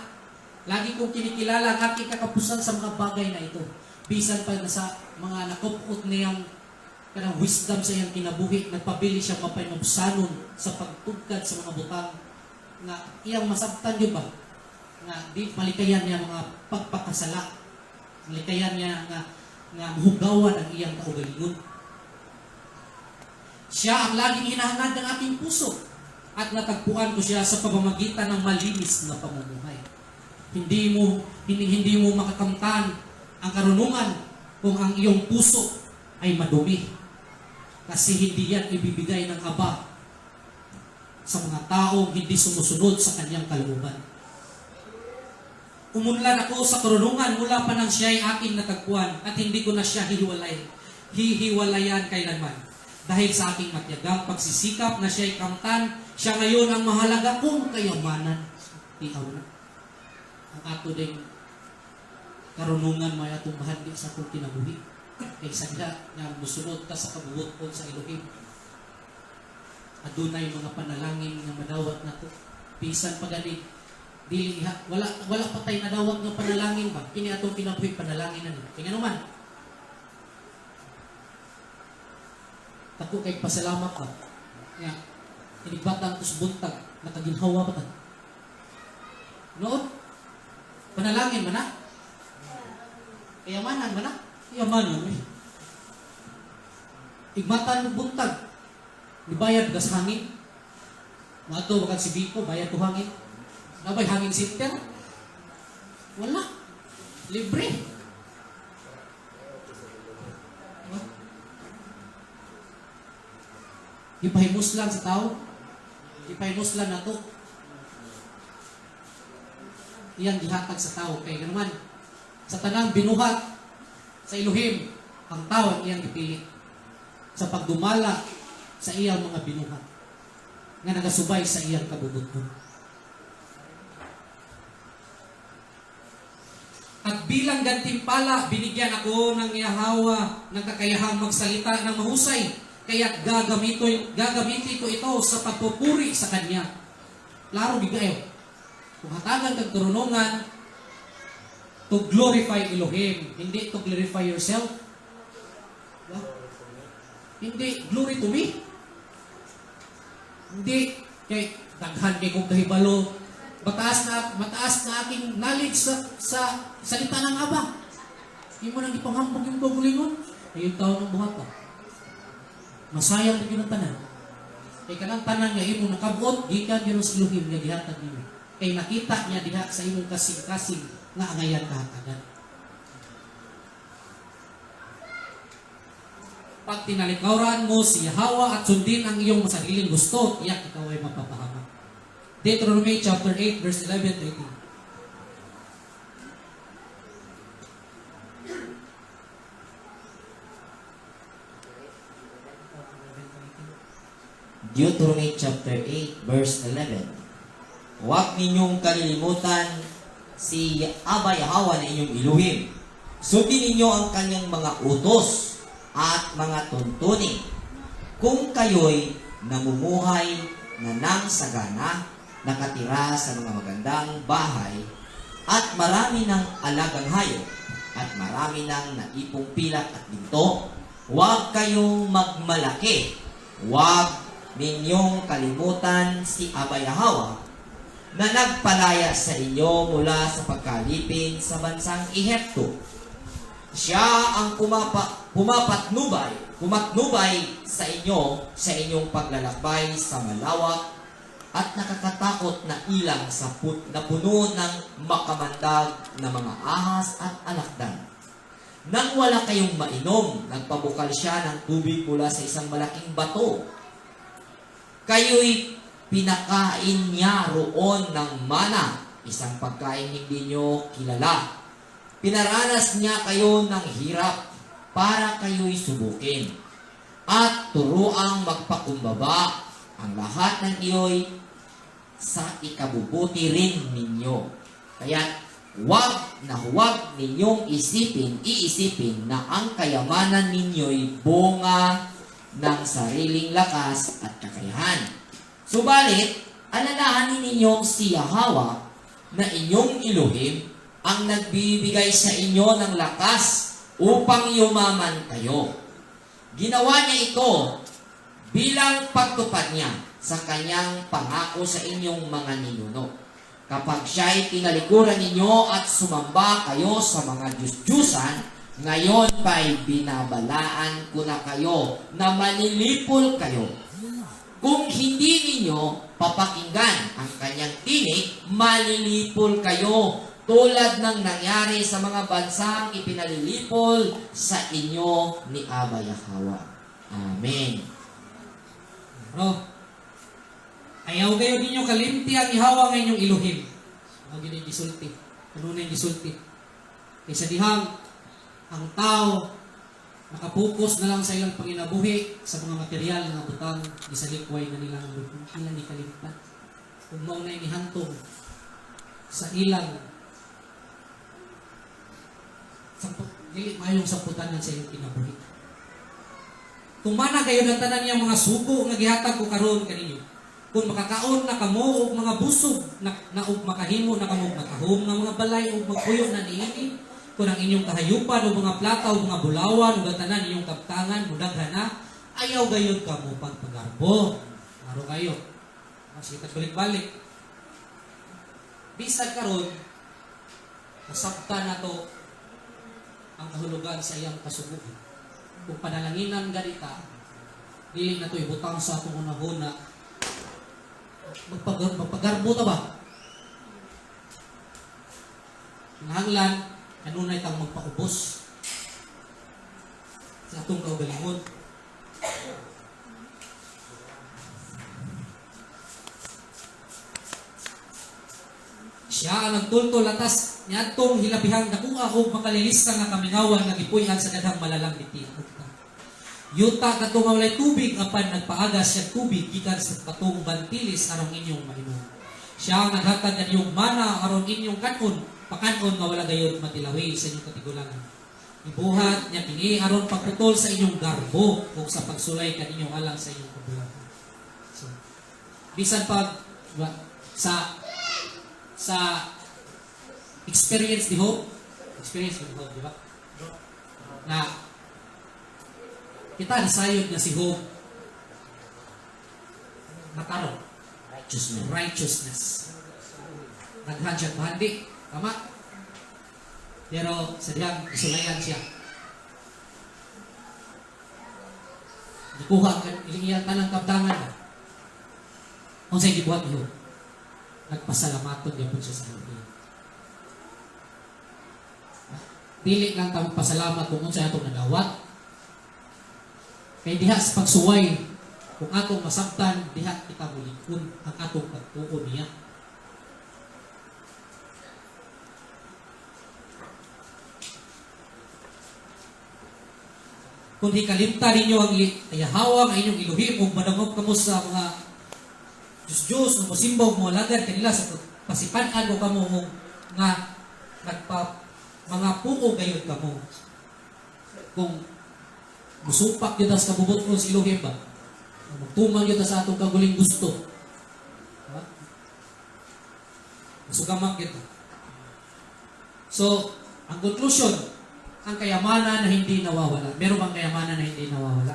lagi kong kinikilala ang aking kakapusan sa mga bagay na ito. Bisan pa na sa mga nakupot niyang kanang wisdom sa iyang kinabuhi, nagpabili siya mapaymabusanon sa pagtugkad sa mga butang na iyang masabtan yun ba? Na di malikayan niya mga pagpakasala. Malikayan niya nga hugawan ang iyang kaugalingon. Siya ang laging hinahangad ng aking puso at natagpuan ko siya sa pamamagitan ng malinis na pamumuhay. Hindi mo makakamtan ang karunungan kung ang iyong puso ay madumi. Kasi hindi yan ibibigay ng Aba sa mga taong hindi sumusunod sa kanyang kalooban. Umunlad ako sa karunungan mula pa nang siya ay aking natagpuan at hindi ko na siya hihiwalayan kailanman. Dahil sa aking matyagang pagsisikap na siya ay kamtan, siya ngayon ang mahalaga kong kayamanan. Ihaw na. Ang ato ding karunungan may atong bahagi sa atong kinabuhi. Kaysa nga musunod ta sa kabubuton sa Elohim. Adunay mga panalangin nga madawat nato. Bisan pagani dili wala pa tay nadawat nga panalangin ba? Kini atong kinabuhi panalangin na. Kaya naman. Tako kay pasalamat ka. Nga inigbatan ko sa buntag nakaginhawa pa ta. Noon panalangin man na. Kayamanan man na. Kayamanan eh. Igmatan mo buntag. Nibayad ka sa hangin. Mato bakit si Biko, bayad ko hangin. Nabay hangin sinter? Wala. Libre. Ipahimos lang sa tao. Ipahimos lang na to. Iyang gihatag sa tao. Kaya naman, sa tanang binuhat sa Elohim, ang tao ang iyang ipili. Sa pagdumala sa iyang mga binuhat nga nagasubay sa iyang kabubuton. At bilang gantimpala, binigyan ako ng Yahawa ng kakayahang magsalita ng mahusay, kaya gagamitin ko ito sa pagpupuri sa Kanya. Klaro bigayo. Kung hatagan kang karunungan, to glorify Elohim, hindi to glorify yourself. Diba? Hindi, glory to me. Hindi, kay daghan kay kong kahibalo, mataas na aking knowledge sa salita ng Aba. Hindi mo nang ipanghambog yung kagulingon, ayun taon ng buhat pa. Masayang na yun ang tanan. Kay kanang tanan nga imo nakabuot, gikan yun sa Elohim nga gihatag niyo. Kay nakita niya diha sa imong kasing-kasing nga angayan kahatagan. Pag tinalikawran mo si Yahawa at sundin ang iyong masariling gusto, iyak ikaw ay mapapahama. Deuteronomy chapter 8, verse 11 to 18. Deuteronomy chapter 8, verse 11. Huwag ninyong kalilimutan si Aba Yahawa na inyong Elohim. Sundin ninyo ang kanyang mga utos at mga tuntunin. Kung kayo'y namumuhay na nang sagana, nakatira sa mga magandang bahay, at marami ng alagang hayop, at marami ng naipong pilak at ginto, huwag kayong magmalaki. Huwag ninyong kalimutan si Aba Yahawa na nagpalaya sa inyo mula sa pagkalipin sa bansang Ehipto. Siya ang pumatnubay sa inyo sa inyong paglalakbay sa malawak at nakakatakot na ilang na puno ng makamandag na mga ahas at alakdan. Nang wala kayong mainom, nagpabukal siya ng tubig mula sa isang malaking bato. Kayo'y pinakain niya roon ng mana, isang pagkain hindi nyo kilala. Pinaranas niya kayo ng hirap para kayo'y subukin. At turuang magpakumbaba ang lahat ng iyo'y sa ikabubuti rin ninyo. Kaya huwag ninyong iisipin na ang kayamanan ninyo'y bunga ng sariling lakas at kakayahan. Subalit, alalahanin ninyong si Yahweh na inyong Elohim ang nagbibigay sa inyo ng lakas upang yumaman kayo. Ginawa niya ito bilang pagtupad niya sa kanyang pangako sa inyong mga ninuno. Kapag siya'y tinalikuran ninyo at sumamba kayo sa mga Diyos-Diyusan, ngayon pa'y binabalaan ko na kayo na manilipol kayo. Kung hindi ninyo papakinggan ang kanyang tinig, malilipol kayo tulad ng nangyari sa mga bansang ipinalilipol sa inyo ni Abba Yahweh. Amen. Bro, ayaw kayo ninyo kalimti ang ihawa ng inyong Elohim. Ang ginang gisulti. Ano na yung gisulti? Kaysa dihang, ang tao, nakapokus na lang sa ilang panginabuhi sa mga material na butang, gisalikway na nilang ilang ikalimtan. Kung mao na inihantong sa ilang dili mayong samputanan sa ilang kinabuhi. Kung mana kayo ng tanan niyang mga suko nga gihatag ko karon kaninyo. Kung makakaon na kamo og mga busog na og makahimo na kamo makahom nga mga balay og magpuyo na niini, kung ang inyong kahayupan o mga plata o mga bulawan o tanan inyong kaptangan mudaghan na, ayaw gayon kamo pagpagarbo. Maro kayo. Masita balik-balik. Bisag karon nasabta na to ang kahulugan sa iyang kasubuan. Kung panalanginan ganita, dili na to ibutang sa atong unahuna. Magpagarbo ta ba? Kinahanglan, kanunay tang magpaubos sa atong kaugalingon. Siya ang nagtultol atas niadtong hilabihang dakuha og makalilista nga kamingawan nga gipuy-an sa kadang malalang biti. Yuta katong walay tubig apan nagpaagas siya tubig gikan sa katong bantilis aron inyong mainom. Siya ang naghatag kaninyong mana aron inyong kanon, pakanon nga wala gayud matilawi sa inyong katigulangan. Ibuhat niya kini aron pagputol sa inyong garbo o sa pagsulay kaninyong alang sa inyong kabulakan. So, bisan pag sa experience ni Hope, di ba? Na kita nasayod na si Hope makaroon righteousness. Naghan siya bahandi. Tama? Pero sa diyang isulayan siya. Gikuha ang ilingiyang tanang kaptangan na. Kung sa'yo gibuhat ni Hope, nagpasalamaton niya po siya sa Hope. Dili lang tayong pasalamat kung sa'yo itong nagawat. Kaya diha sa pagsuway, kung atong masabtan, diha kita mulikon ang atong pagtuon niya. Kung hikalimta ninyo ang Yahweh ang inyong Elohim, kung manangop kamo sa mga Diyos-Diyos, kung masimbaw mo lagad kanila sa pasipanan mo kamo nga mga puko gayod kamo. Kung musupak yun sa kabubot ko si Elohim ba? Magtumang yun sa atong kaguling gusto. Diba? Masugamak yun. So, ang conclusion, ang kayamanan na hindi nawawala. Meron bang kayamanan na hindi nawawala?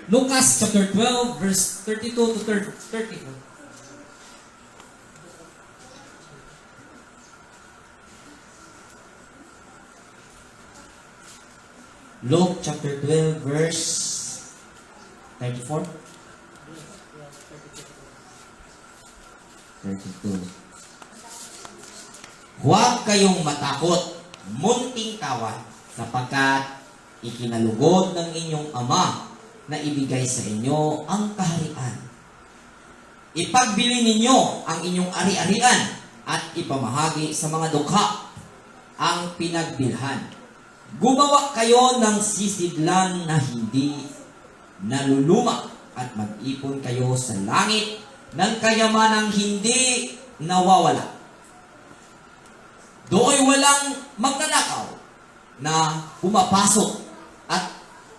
Lucas chapter 12, verse 32 to 34. Luke chapter 12 verse 34. 32. Huwag kayong matakot, munting kawan, sapagkat ikinalugod ng inyong Ama na ibigay sa inyo ang kaharian. Ipagbili ninyo ang inyong ari-arian at ipamahagi sa mga dukha ang pinagbilhan. Gumawa kayo ng sisidlan na hindi naluluma at mag-ipon kayo sa langit ng kayamanang hindi nawawala. Dooy walang magnanakaw na pumapasok at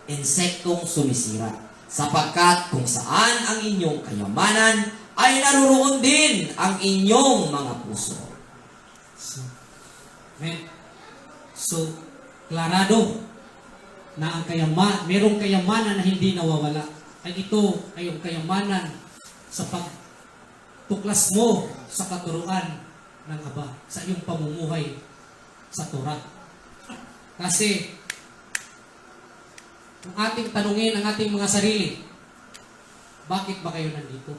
insektong sumisira, sapagkat kung saan ang inyong kayamanan ay naroroon din ang inyong mga puso. Amen. So, klarado na ang merong kayamanan na hindi nawawala. Ay ito ay yung kayamanan sa pagtuklas mo sa katuruan ng Aba, sa iyong pamumuhay sa Torah. Kasi, ang ating tanungin ang ating mga sarili, bakit ba kayo nandito?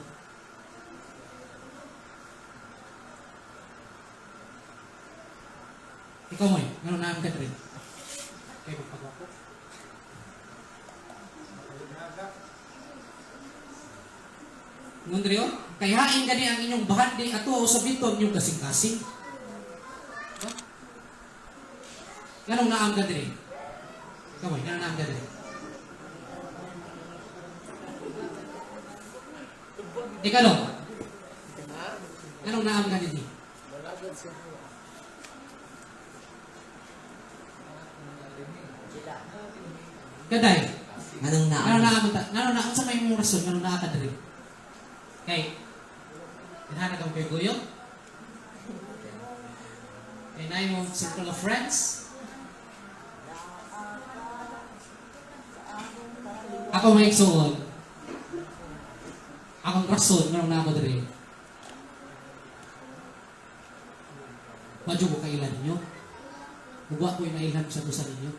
Ikaw mo gano'n na ang Catherine? Kayo magpagawa. Ngundrio, kayain gani ang inyong bahandi ato o sabiton yung kasing-kasing. Ganong na ang Catherine? Ikaw mo, gano'n na ang Catherine? Ikaw no? Ganong na ang Catherine? Kaday. Anong Ngano na sa may mong rason ngano na ka diri. Kay dinhanag ang kay Guyo. Kay nay mo circle of friends. Ako may igsuon. Akong rason ngano na ako diri. Madyo ko kailan ninyo. Bugwa ko yung nailhan sa dusa ninyo.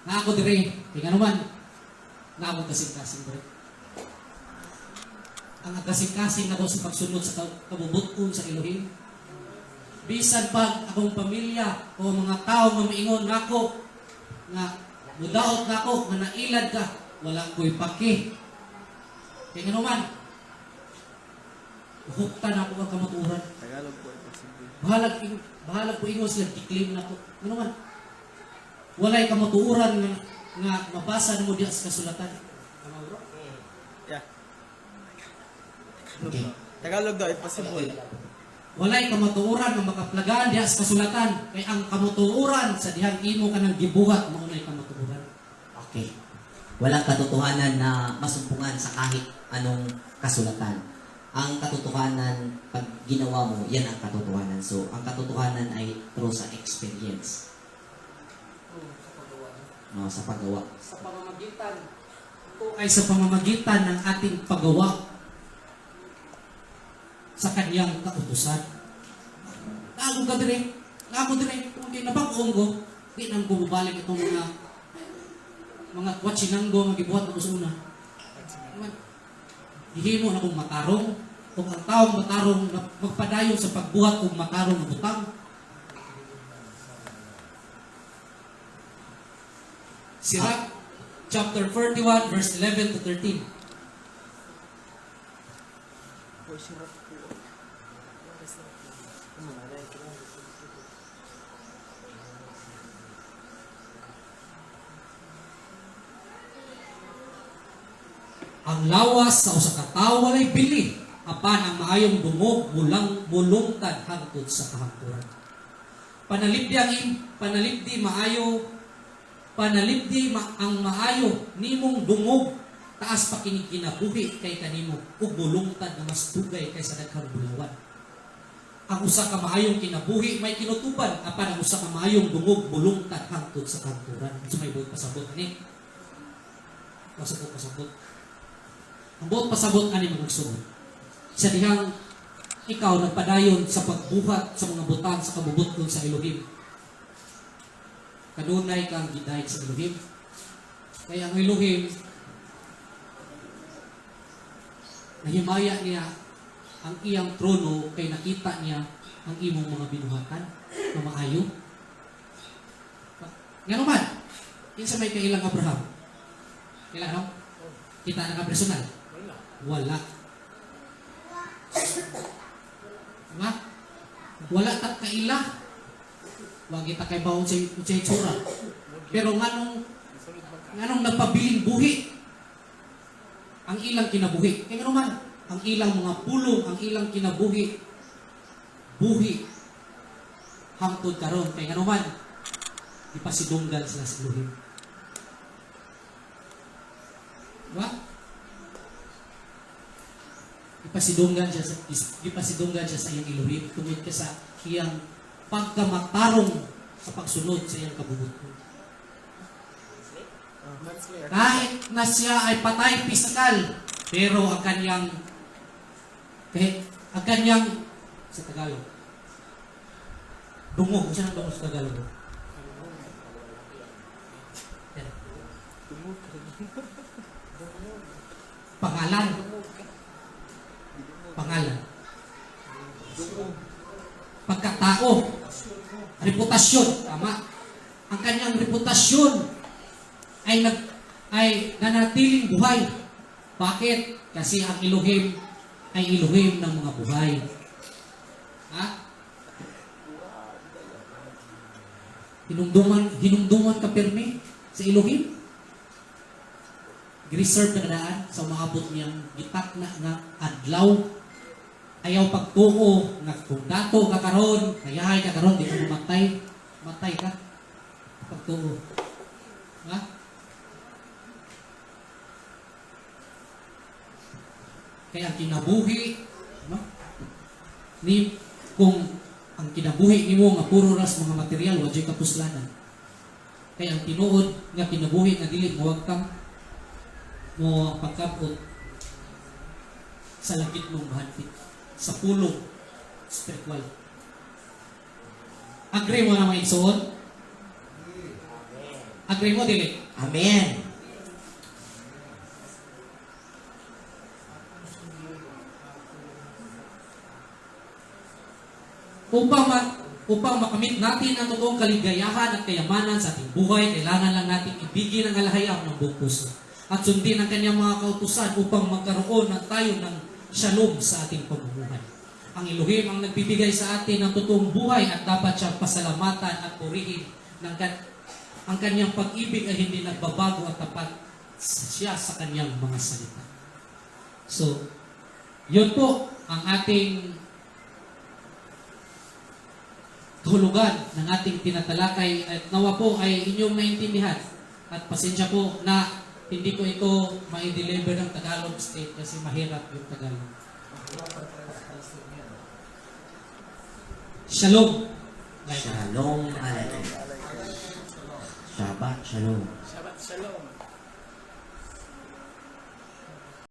Na ako dire, tingnan naman, na ako kasing-kasing dire. Ang kasing-kasing ako sa pagsunod sa kabubuton sa Elohim. Bisan pag akong pamilya o mga tao nga maingon nako nga mudaot nako nga nailad ka, wala ko'y paki. Tingnan naman, hukta na ako ang kamaturan. Tagalog po imposible. Bahalag po ingon sila, tiklaim na ko. Ano man? Walay kamatuuran nga mabasa mo diya sa kasulatan. Tama bro? Yeah. Okay. Tagalog daw imposible. Walay kamatuuran nga makaplagaan diya sa kasulatan. Kay ang kamatuuran sa dihang imo ka ng gibuhat mo nay kamatuuran. Okay. Walang katotohanan na masumpungan sa kahit anong kasulatan. Ang katotohanan, pag ginawa mo, yan ang katotohanan. So, ang katotohanan ay through sa experience. No, sa paggawa. Sa pamamagitan. Ito ay sa pamamagitan ng ating paggawa sa kanyang kautusan. Naagong ka dire. Kung di nabag-ong ko, di nang bumabalik itong mga kwatsinanggo nga gibuhat ako sa una. Hihimo na kong matarong. Kung ang taong matarong magpadayon sa pagbuhat kung matarong na butang. Sirach chapter 41 verse 11 to 13. Ang lawas sa usa ka tawo walay bili, apan ang maayong dungog mulungtad hangtod sa kahangturan. Ang maayo nimong dungog taas pa kini kinabuhi kay kanimo ug bulungtad na mas dugay kaysa daghang bulawan. Ang usa ka maayong kinabuhi may kinutuban, apan ang usa ka maayong dungog bulungtad hangtod sa kahangturan. So may buot pasabot ani. Pasabot. Ang buot pasabot ani magsuod. Sa dihang ikaw nagpadayon sa pagbuhat sa mga butang sa kabubuton sa Elohim. Kanunay kang gidayeg sa Elohim. Kaya ang Elohim, nahimaya niya ang iyang trono kay nakita niya ang imong mga binuhatan na maayo. Nga naman, kinsa may kailang Abraham? Kailan no? Kita na ka personal? Wala. Diba? Wala tak kaila. Wag kita kay bawon sa itsura. Pero nganong nagpabiling buhi ang ilang kinabuhi. Kaya naman, ang ilang mga pulong, ang ilang kinabuhi, buhi, hangtod karon kay nganuman, ipasidunggan sila sa Elohim. Diba? Ipasidunggan siya sa iyang Elohim tungod ka sa iyang pagkamatarong sa pagsunod sa iyang kabubuton. Kahit na siya ay patay pisikal, pero ang kanyang sa Tagalog, dungog, siya nang dungog sa Tagalog. Pangalan. Pagkatao. Reputasyon. Tama. Ang kanyang reputasyon ay nanatiling buhay. Bakit? Kasi ang Elohim ay Elohim ng mga buhay. Ha? Hinumduman ka permi sa Elohim. Reserve na daan sa umaabot niyang gitak na nga adlaw. Ayaw pagtuo nga kung dato ka karon, kayahay ka karon, di ka mamatay. Matay ka. Pagtuo. Ha? Kaya ang kinabuhi, no? Kung ang kinabuhi nimo nga puro ras mga material, wadyo kapuslanan. Kaya ang tinuod nga kinabuhi nga dili mawag kang mo pagkabot sa langit mong bahanpit, sa pulong spiritual. Agree mo na mga igsoon? Agree mo, dili? Amen. Upang makamit natin ang totoong kaligayahan at kayamanan sa ating buhay, kailangan lang natin ibigin ang alahayam ng buong puso at sundin ang kanyang mga kautusan upang magkaroon ng tayo ng shalom sa ating pamumuhay. Ang Elohim ang nagbibigay sa atin ng totoong buhay at dapat siyang pasalamatan at purihin ang kanyang pag-ibig ay hindi nagbabago at tapat siya sa kanyang mga salita. So, yun po ang ating kahulugan ng ating tinatalakay at nawa po ay inyong naintindihan at pasensya po na hindi ko ito mai-deliver ng Tagalog state kasi mahirap yung Tagalog. Shalom. Shalom alaikum. Shabbat shalom. Shabbat shalom.